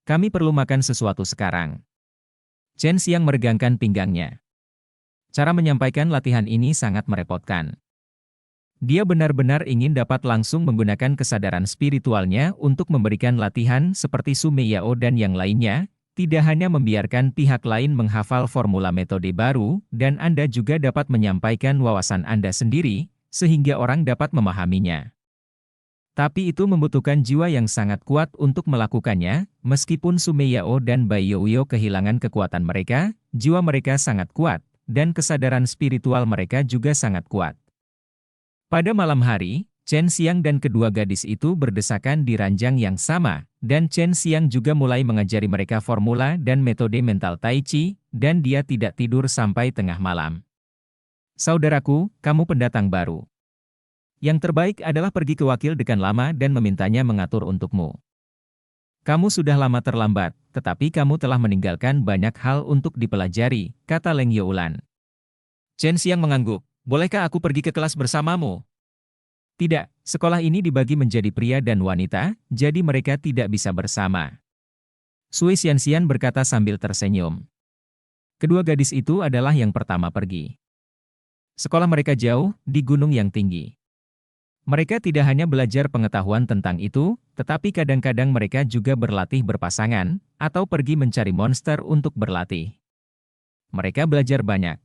Kami perlu makan sesuatu sekarang." Chen Xiang meregangkan pinggangnya. Cara menyampaikan latihan ini sangat merepotkan. Dia benar-benar ingin dapat langsung menggunakan kesadaran spiritualnya untuk memberikan latihan seperti Su Meiyao dan yang lainnya, tidak hanya membiarkan pihak lain menghafal formula metode baru, dan Anda juga dapat menyampaikan wawasan Anda sendiri, sehingga orang dapat memahaminya. Tapi itu membutuhkan jiwa yang sangat kuat untuk melakukannya, meskipun Su Meiyao dan Bai Youyo kehilangan kekuatan mereka, jiwa mereka sangat kuat, dan kesadaran spiritual mereka juga sangat kuat. Pada malam hari, Chen Xiang dan kedua gadis itu berdesakan di ranjang yang sama, dan Chen Xiang juga mulai mengajari mereka formula dan metode mental Tai Chi, dan dia tidak tidur sampai tengah malam. "Saudaraku, kamu pendatang baru. Yang terbaik adalah pergi ke wakil dekan lama dan memintanya mengatur untukmu. Kamu sudah lama terlambat, tetapi kamu telah meninggalkan banyak hal untuk dipelajari," kata Leng Youlan. Chen Xiang mengangguk. "Bolehkah aku pergi ke kelas bersamamu?" "Tidak, sekolah ini dibagi menjadi pria dan wanita, jadi mereka tidak bisa bersama." Sui Xianxian berkata sambil tersenyum. Kedua gadis itu adalah yang pertama pergi. Sekolah mereka jauh, di gunung yang tinggi. Mereka tidak hanya belajar pengetahuan tentang itu, tetapi kadang-kadang mereka juga berlatih berpasangan, atau pergi mencari monster untuk berlatih. Mereka belajar banyak.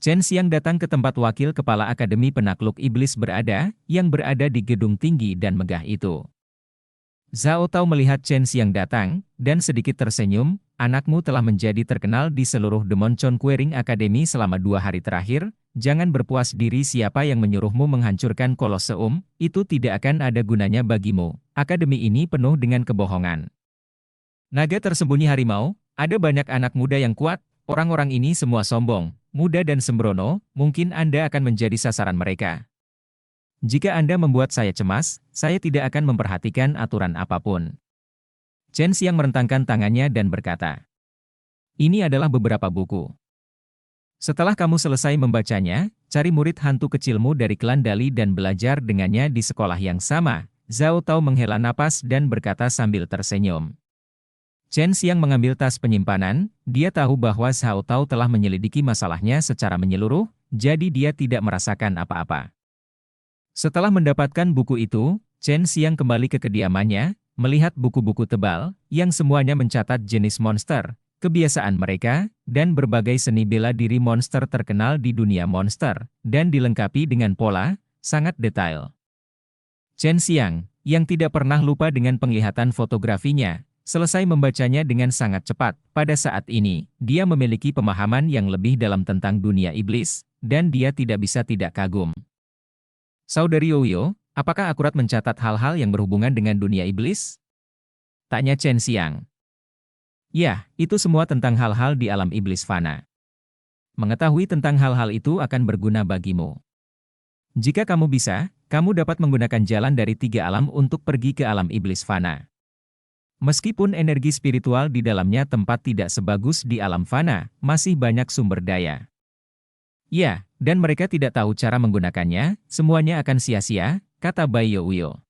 Chen Xiang datang ke tempat wakil kepala Akademi Penakluk Iblis berada, yang berada di gedung tinggi dan megah itu. Zhao Tao melihat Chen Xiang datang, dan sedikit tersenyum. "Anakmu telah menjadi terkenal di seluruh Demon Conquering Academy selama 2 hari terakhir, jangan berpuas diri siapa yang menyuruhmu menghancurkan Kolosseum, itu tidak akan ada gunanya bagimu. Akademi ini penuh dengan kebohongan. Naga tersembunyi harimau, ada banyak anak muda yang kuat, orang-orang ini semua sombong, muda dan sembrono, mungkin Anda akan menjadi sasaran mereka. Jika Anda membuat saya cemas, saya tidak akan memperhatikan aturan apapun." Chen Xiang merentangkan tangannya dan berkata, "Ini adalah beberapa buku. Setelah kamu selesai membacanya, cari murid hantu kecilmu dari klan Dali dan belajar dengannya di sekolah yang sama." Zhao Tao menghela napas dan berkata sambil tersenyum. Chen Xiang mengambil tas penyimpanan, dia tahu bahwa Zhao Tao telah menyelidiki masalahnya secara menyeluruh, jadi dia tidak merasakan apa-apa. Setelah mendapatkan buku itu, Chen Xiang kembali ke kediamannya, melihat buku-buku tebal, yang semuanya mencatat jenis monster, kebiasaan mereka, dan berbagai seni bela diri monster terkenal di dunia monster, dan dilengkapi dengan pola, sangat detail. Chen Xiang, yang tidak pernah lupa dengan penglihatan fotografinya, selesai membacanya dengan sangat cepat. Pada saat ini, dia memiliki pemahaman yang lebih dalam tentang dunia iblis, dan dia tidak bisa tidak kagum. Saudari Youyo, apakah akurat mencatat hal-hal yang berhubungan dengan dunia iblis? Tanya Chen Xiang. Ya, itu semua tentang hal-hal di alam iblis fana. Mengetahui tentang hal-hal itu akan berguna bagimu. Jika kamu bisa, kamu dapat menggunakan jalan dari 3 alam untuk pergi ke alam iblis fana. Meskipun energi spiritual di dalamnya tempat tidak sebagus di alam fana, masih banyak sumber daya. Ya, dan mereka tidak tahu cara menggunakannya, semuanya akan sia-sia, kata Bai Youyo.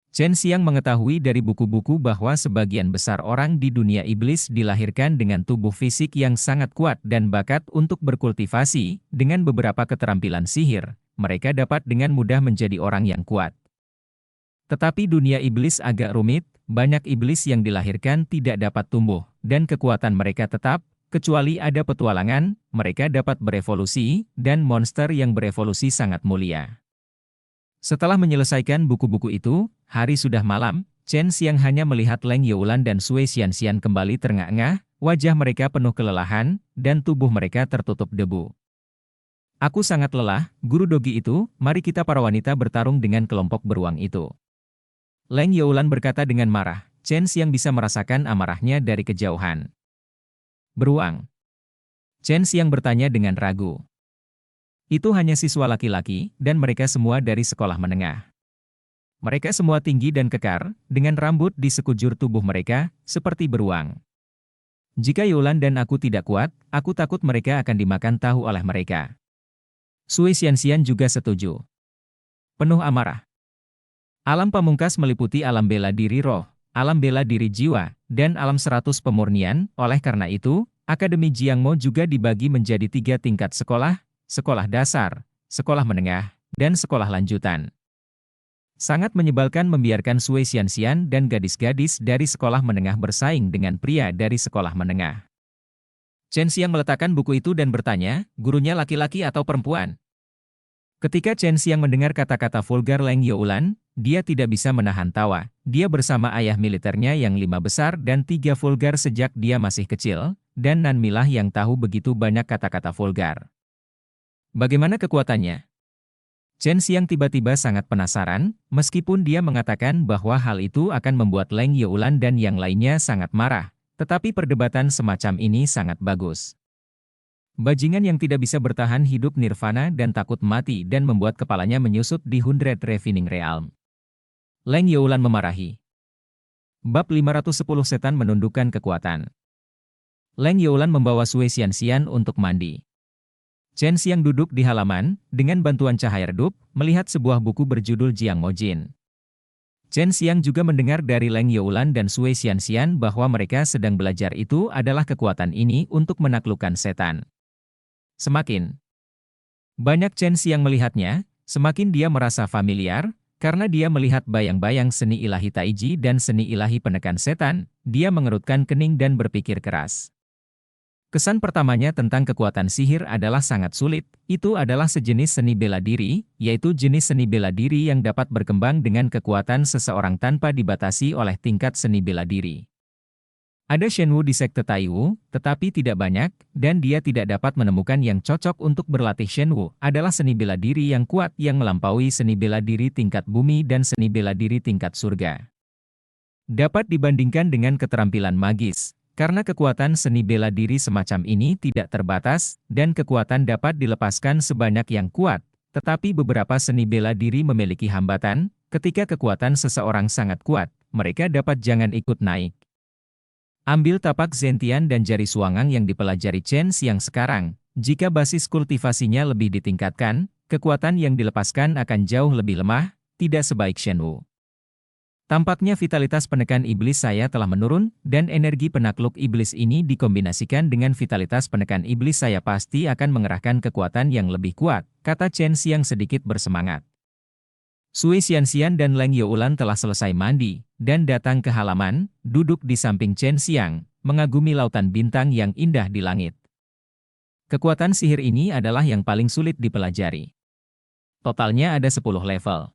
Chen Xiang mengetahui dari buku-buku bahwa sebagian besar orang di dunia iblis dilahirkan dengan tubuh fisik yang sangat kuat dan bakat untuk berkultivasi, dengan beberapa keterampilan sihir, mereka dapat dengan mudah menjadi orang yang kuat. Tetapi dunia iblis agak rumit, banyak iblis yang dilahirkan tidak dapat tumbuh, dan kekuatan mereka tetap, kecuali ada petualangan, mereka dapat berevolusi, dan monster yang berevolusi sangat mulia. Setelah menyelesaikan buku-buku itu, hari sudah malam, Chen Xiang hanya melihat Leng Youlan dan Sui Xianxian kembali terengah-engah, wajah mereka penuh kelelahan, dan tubuh mereka tertutup debu. Aku sangat lelah, guru dogi itu, mari kita para wanita bertarung dengan kelompok beruang itu. Leng Youlan berkata dengan marah, Chen Xiang bisa merasakan amarahnya dari kejauhan. Beruang? Chen Xiang bertanya dengan ragu. Itu hanya siswa laki-laki, dan mereka semua dari sekolah menengah. Mereka semua tinggi dan kekar, dengan rambut di sekujur tubuh mereka, seperti beruang. Jika Youlan dan aku tidak kuat, aku takut mereka akan dimakan tahu oleh mereka. Sui Xianxian juga setuju. Penuh amarah. Alam pamungkas meliputi alam bela diri roh, alam bela diri jiwa, dan alam 100 pemurnian. Oleh karena itu, Akademi Jiangmo juga dibagi menjadi 3 tingkat sekolah, sekolah dasar, sekolah menengah, dan sekolah lanjutan. Sangat menyebalkan membiarkan Sui Xianxian dan gadis-gadis dari sekolah menengah bersaing dengan pria dari sekolah menengah. Chen Xiang meletakkan buku itu dan bertanya, gurunya laki-laki atau perempuan? Ketika Chen Xiang mendengar kata-kata vulgar Leng Youlan, dia tidak bisa menahan tawa. Dia bersama ayah militernya yang 5 besar dan 3 vulgar sejak dia masih kecil, dan Nan Milah yang tahu begitu banyak kata-kata vulgar. Bagaimana kekuatannya? Chen Xiang tiba-tiba sangat penasaran, meskipun dia mengatakan bahwa hal itu akan membuat Leng Youlan dan yang lainnya sangat marah, tetapi perdebatan semacam ini sangat bagus. Bajingan yang tidak bisa bertahan hidup nirvana dan takut mati dan membuat kepalanya menyusut di Hundred Refining Realm. Leng Youlan memarahi. Bab 510 Setan menundukkan kekuatan. Leng Youlan membawa Sui Xianxian untuk mandi. Chen Xiang duduk di halaman, dengan bantuan cahaya redup, melihat sebuah buku berjudul Jiangmo Jin. Chen Xiang juga mendengar dari Leng Youlan dan Sui Xianxian bahwa mereka sedang belajar itu adalah kekuatan ini untuk menaklukkan setan. Semakin banyak Chen Xiang melihatnya, semakin dia merasa familiar, karena dia melihat bayang-bayang seni ilahi Taiji dan seni ilahi penekan setan, dia mengerutkan kening dan berpikir keras. Kesan pertamanya tentang kekuatan sihir adalah sangat sulit, itu adalah sejenis seni bela diri, yaitu jenis seni bela diri yang dapat berkembang dengan kekuatan seseorang tanpa dibatasi oleh tingkat seni bela diri. Ada Shenwu di sekte Taiwu, tetapi tidak banyak, dan dia tidak dapat menemukan yang cocok untuk berlatih Shenwu, adalah seni bela diri yang kuat yang melampaui seni bela diri tingkat bumi dan seni bela diri tingkat surga. Dapat dibandingkan dengan keterampilan magis. Karena kekuatan seni bela diri semacam ini tidak terbatas, dan kekuatan dapat dilepaskan sebanyak yang kuat, tetapi beberapa seni bela diri memiliki hambatan, ketika kekuatan seseorang sangat kuat, mereka dapat jangan ikut naik. Ambil tapak Zentian dan jari Suangang yang dipelajari Chen Xiang sekarang. Jika basis kultivasinya lebih ditingkatkan, kekuatan yang dilepaskan akan jauh lebih lemah, tidak sebaik Shen Wu. Tampaknya vitalitas penekan iblis saya telah menurun, dan energi penakluk iblis ini dikombinasikan dengan vitalitas penekan iblis saya pasti akan mengerahkan kekuatan yang lebih kuat, kata Chen Xiang sedikit bersemangat. Sui Xianxian dan Leng Youlan telah selesai mandi, dan datang ke halaman, duduk di samping Chen Xiang, mengagumi lautan bintang yang indah di langit. Kekuatan sihir ini adalah yang paling sulit dipelajari. Totalnya ada 10 level.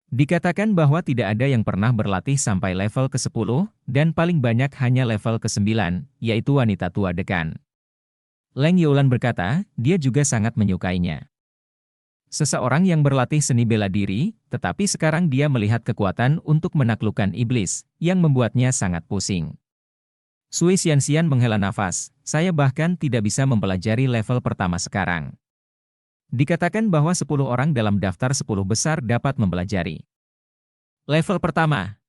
Dikatakan bahwa tidak ada yang pernah berlatih sampai level ke-10, dan paling banyak hanya level ke-9, yaitu wanita tua dekan. Leng Youlan berkata, dia juga sangat menyukainya. Seseorang yang berlatih seni bela diri, tetapi sekarang dia melihat kekuatan untuk menaklukkan iblis, yang membuatnya sangat pusing. Sui Xianxian menghela nafas, saya bahkan tidak bisa mempelajari level pertama sekarang. Dikatakan bahwa 10 orang dalam daftar 10 besar dapat mempelajari level pertama.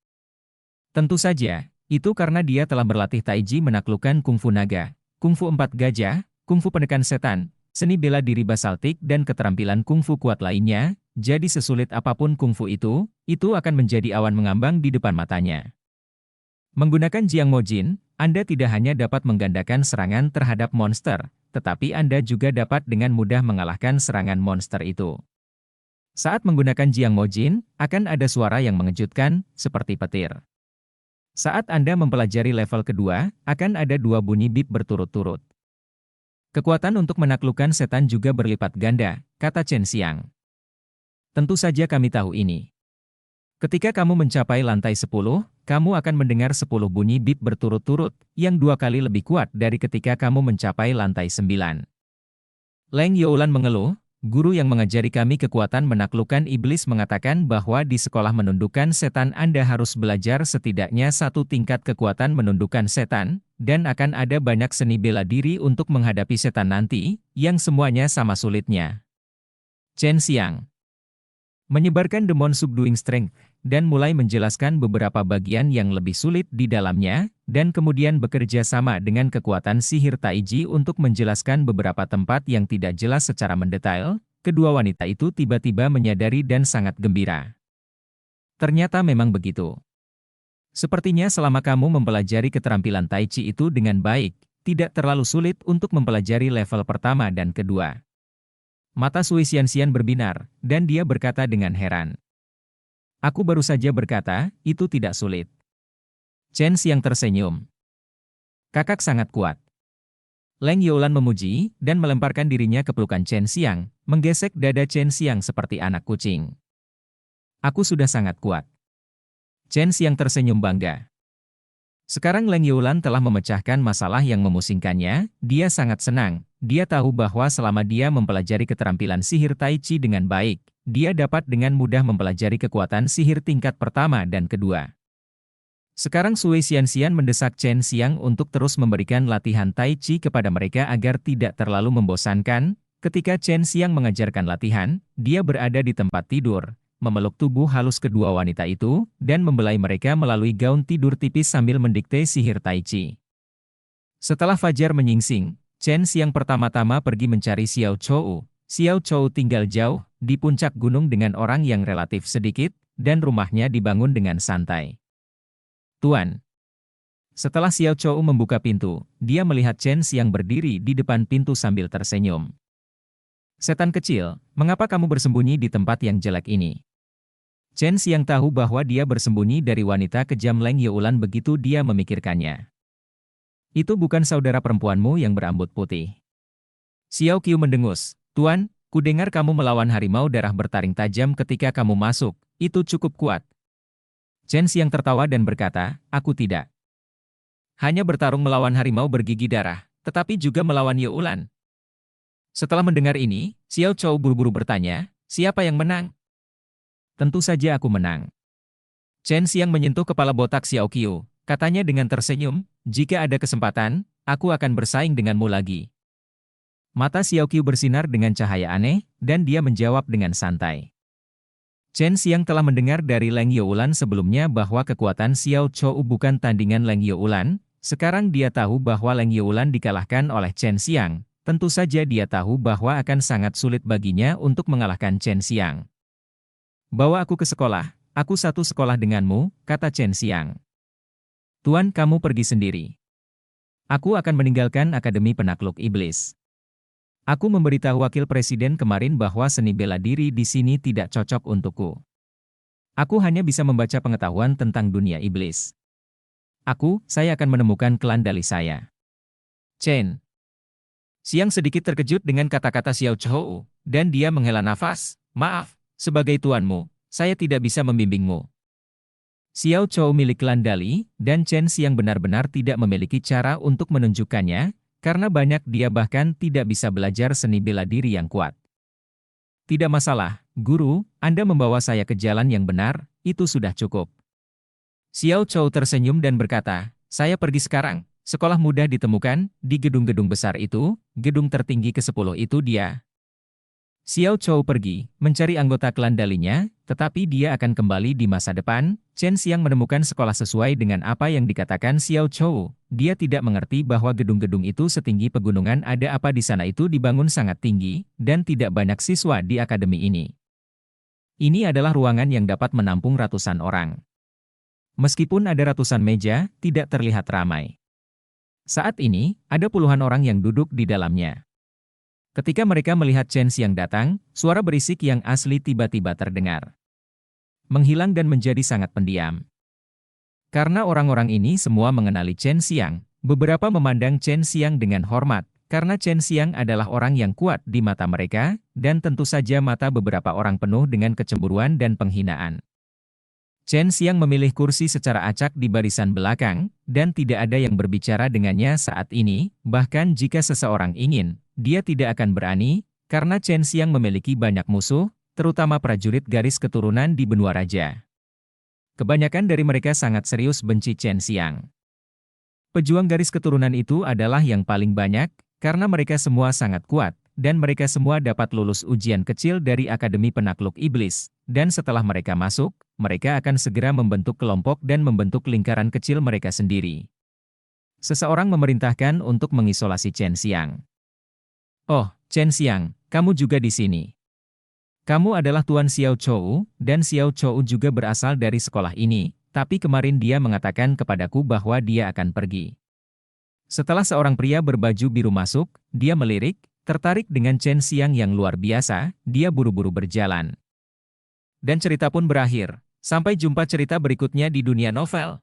Tentu saja, itu karena dia telah berlatih taiji menaklukkan kungfu naga, kungfu 4 gajah, kungfu penekan setan, seni bela diri basaltik dan keterampilan kungfu kuat lainnya, jadi sesulit apapun kungfu itu akan menjadi awan mengambang di depan matanya. Menggunakan Jiang Mo Jin, Anda tidak hanya dapat menggandakan serangan terhadap monster, tetapi Anda juga dapat dengan mudah mengalahkan serangan monster itu. Saat menggunakan Jiang Mo Jin, akan ada suara yang mengejutkan, seperti petir. Saat Anda mempelajari level kedua, akan ada 2 bunyi bip berturut-turut. Kekuatan untuk menaklukkan setan juga berlipat ganda, kata Chen Xiang. Tentu saja kami tahu ini. Ketika kamu mencapai lantai 10, kamu akan mendengar 10 bunyi bip berturut-turut, yang 2 kali lebih kuat dari ketika kamu mencapai lantai 9. Leng Youlan mengeluh, guru yang mengajari kami kekuatan menaklukkan iblis mengatakan bahwa di sekolah menundukkan setan Anda harus belajar setidaknya 1 tingkat kekuatan menundukkan setan, dan akan ada banyak seni bela diri untuk menghadapi setan nanti, yang semuanya sama sulitnya. Chen Xiang menyebarkan Demon Subduing Strength, dan mulai menjelaskan beberapa bagian yang lebih sulit di dalamnya, dan kemudian bekerja sama dengan kekuatan sihir taiji untuk menjelaskan beberapa tempat yang tidak jelas secara mendetail. Kedua wanita itu tiba-tiba menyadari dan sangat gembira. Ternyata memang begitu. Sepertinya selama kamu mempelajari keterampilan tai chi itu dengan baik, tidak terlalu sulit untuk mempelajari level pertama dan kedua. Mata Sui Xianxian berbinar, dan dia berkata dengan heran. Aku baru saja berkata, itu tidak sulit. Chen Xiang tersenyum. Kakak sangat kuat. Leng Youlan memuji, dan melemparkan dirinya ke pelukan Chen Xiang, menggesek dada Chen Xiang seperti anak kucing. Aku sudah sangat kuat. Chen Xiang tersenyum bangga. Sekarang Leng Youlan telah memecahkan masalah yang memusingkannya, dia sangat senang. Dia tahu bahwa selama dia mempelajari keterampilan sihir tai chi dengan baik, dia dapat dengan mudah mempelajari kekuatan sihir tingkat pertama dan kedua. Sekarang Sui Xianxian mendesak Chen Xiang untuk terus memberikan latihan tai chi kepada mereka agar tidak terlalu membosankan. Ketika Chen Xiang mengajarkan latihan, dia berada di tempat tidur, memeluk tubuh halus kedua wanita itu, dan membelai mereka melalui gaun tidur tipis sambil mendikte sihir tai chi. Setelah fajar menyingsing, Chen Xiang pertama-tama pergi mencari Xiao Chou. Xiao Chou tinggal jauh, di puncak gunung dengan orang yang relatif sedikit, dan rumahnya dibangun dengan santai. Tuan. Setelah Xiao Chou membuka pintu, dia melihat Chen Xiang berdiri di depan pintu sambil tersenyum. Setan kecil, mengapa kamu bersembunyi di tempat yang jelek ini? Chen Xiang tahu bahwa dia bersembunyi dari wanita kejam Leng Youlan begitu dia memikirkannya. Itu bukan saudara perempuanmu yang berambut putih. Xiao Qiu mendengus. Tuan, kudengar kamu melawan harimau darah bertaring tajam ketika kamu masuk, itu cukup kuat. Chen Xiang tertawa dan berkata, aku tidak hanya bertarung melawan harimau bergigi darah, tetapi juga melawan Youlan. Setelah mendengar ini, Xiao Chou buru-buru bertanya, siapa yang menang? Tentu saja aku menang. Chen Xiang menyentuh kepala botak Xiao Qiu, katanya dengan tersenyum, jika ada kesempatan, aku akan bersaing denganmu lagi. Mata Xiao Qiu bersinar dengan cahaya aneh, dan dia menjawab dengan santai. Chen Xiang telah mendengar dari Leng Youlan sebelumnya bahwa kekuatan Xiao Chou bukan tandingan Leng Youlan. Sekarang dia tahu bahwa Leng Youlan dikalahkan oleh Chen Xiang. Tentu saja dia tahu bahwa akan sangat sulit baginya untuk mengalahkan Chen Xiang. "Bawa aku ke sekolah, aku satu sekolah denganmu," kata Chen Xiang. "Tuan, kamu pergi sendiri. Aku akan meninggalkan Akademi Penakluk Iblis. Aku memberitahu wakil presiden kemarin bahwa seni bela diri di sini tidak cocok untukku. Aku hanya bisa membaca pengetahuan tentang dunia iblis. Saya akan menemukan klan Dali saya." Chen Xiang sedikit terkejut dengan kata-kata Xiao Chou, dan dia menghela nafas. "Maaf, sebagai tuanmu, saya tidak bisa membimbingmu." Xiao Chou milik klan Dali, dan Chen Xiang benar-benar tidak memiliki cara untuk menunjukkannya, karena banyak dia bahkan tidak bisa belajar seni bela diri yang kuat. "Tidak masalah, Guru, Anda membawa saya ke jalan yang benar, itu sudah cukup." Xiao Chou tersenyum dan berkata, "Saya pergi sekarang. Sekolah mudah ditemukan, di gedung-gedung besar itu, gedung tertinggi ke-10 itu dia." Xiao Chou pergi, mencari anggota klan Dalinya, tetapi dia akan kembali di masa depan. Chen Xiang menemukan sekolah sesuai dengan apa yang dikatakan Xiao Chou. Dia tidak mengerti bahwa gedung-gedung itu setinggi pegunungan. Ada apa di sana itu dibangun sangat tinggi, dan tidak banyak siswa di akademi ini. Ini adalah ruangan yang dapat menampung ratusan orang. Meskipun ada ratusan meja, tidak terlihat ramai. Saat ini, ada puluhan orang yang duduk di dalamnya. Ketika mereka melihat Chen Xiang datang, suara berisik yang asli tiba-tiba terdengar. Menghilang dan menjadi sangat pendiam. Karena orang-orang ini semua mengenali Chen Xiang, beberapa memandang Chen Xiang dengan hormat, karena Chen Xiang adalah orang yang kuat di mata mereka, dan tentu saja mata beberapa orang penuh dengan kecemburuan dan penghinaan. Chen Xiang memilih kursi secara acak di barisan belakang, dan tidak ada yang berbicara dengannya saat ini, bahkan jika seseorang ingin, dia tidak akan berani, karena Chen Xiang memiliki banyak musuh, terutama prajurit garis keturunan di benua raja. Kebanyakan dari mereka sangat serius benci Chen Xiang. Pejuang garis keturunan itu adalah yang paling banyak, karena mereka semua sangat kuat, dan mereka semua dapat lulus ujian kecil dari Akademi Penakluk Iblis, dan setelah mereka masuk, mereka akan segera membentuk kelompok dan membentuk lingkaran kecil mereka sendiri. Seseorang memerintahkan untuk mengisolasi Chen Xiang. "Oh, Chen Xiang, kamu juga di sini. Kamu adalah Tuan Xiao Chou, dan Xiao Chou juga berasal dari sekolah ini, tapi kemarin dia mengatakan kepadaku bahwa dia akan pergi." Setelah seorang pria berbaju biru masuk, dia melirik, tertarik dengan Chen Xiang yang luar biasa, dia buru-buru berjalan. Dan cerita pun berakhir. Sampai jumpa cerita berikutnya di dunia novel.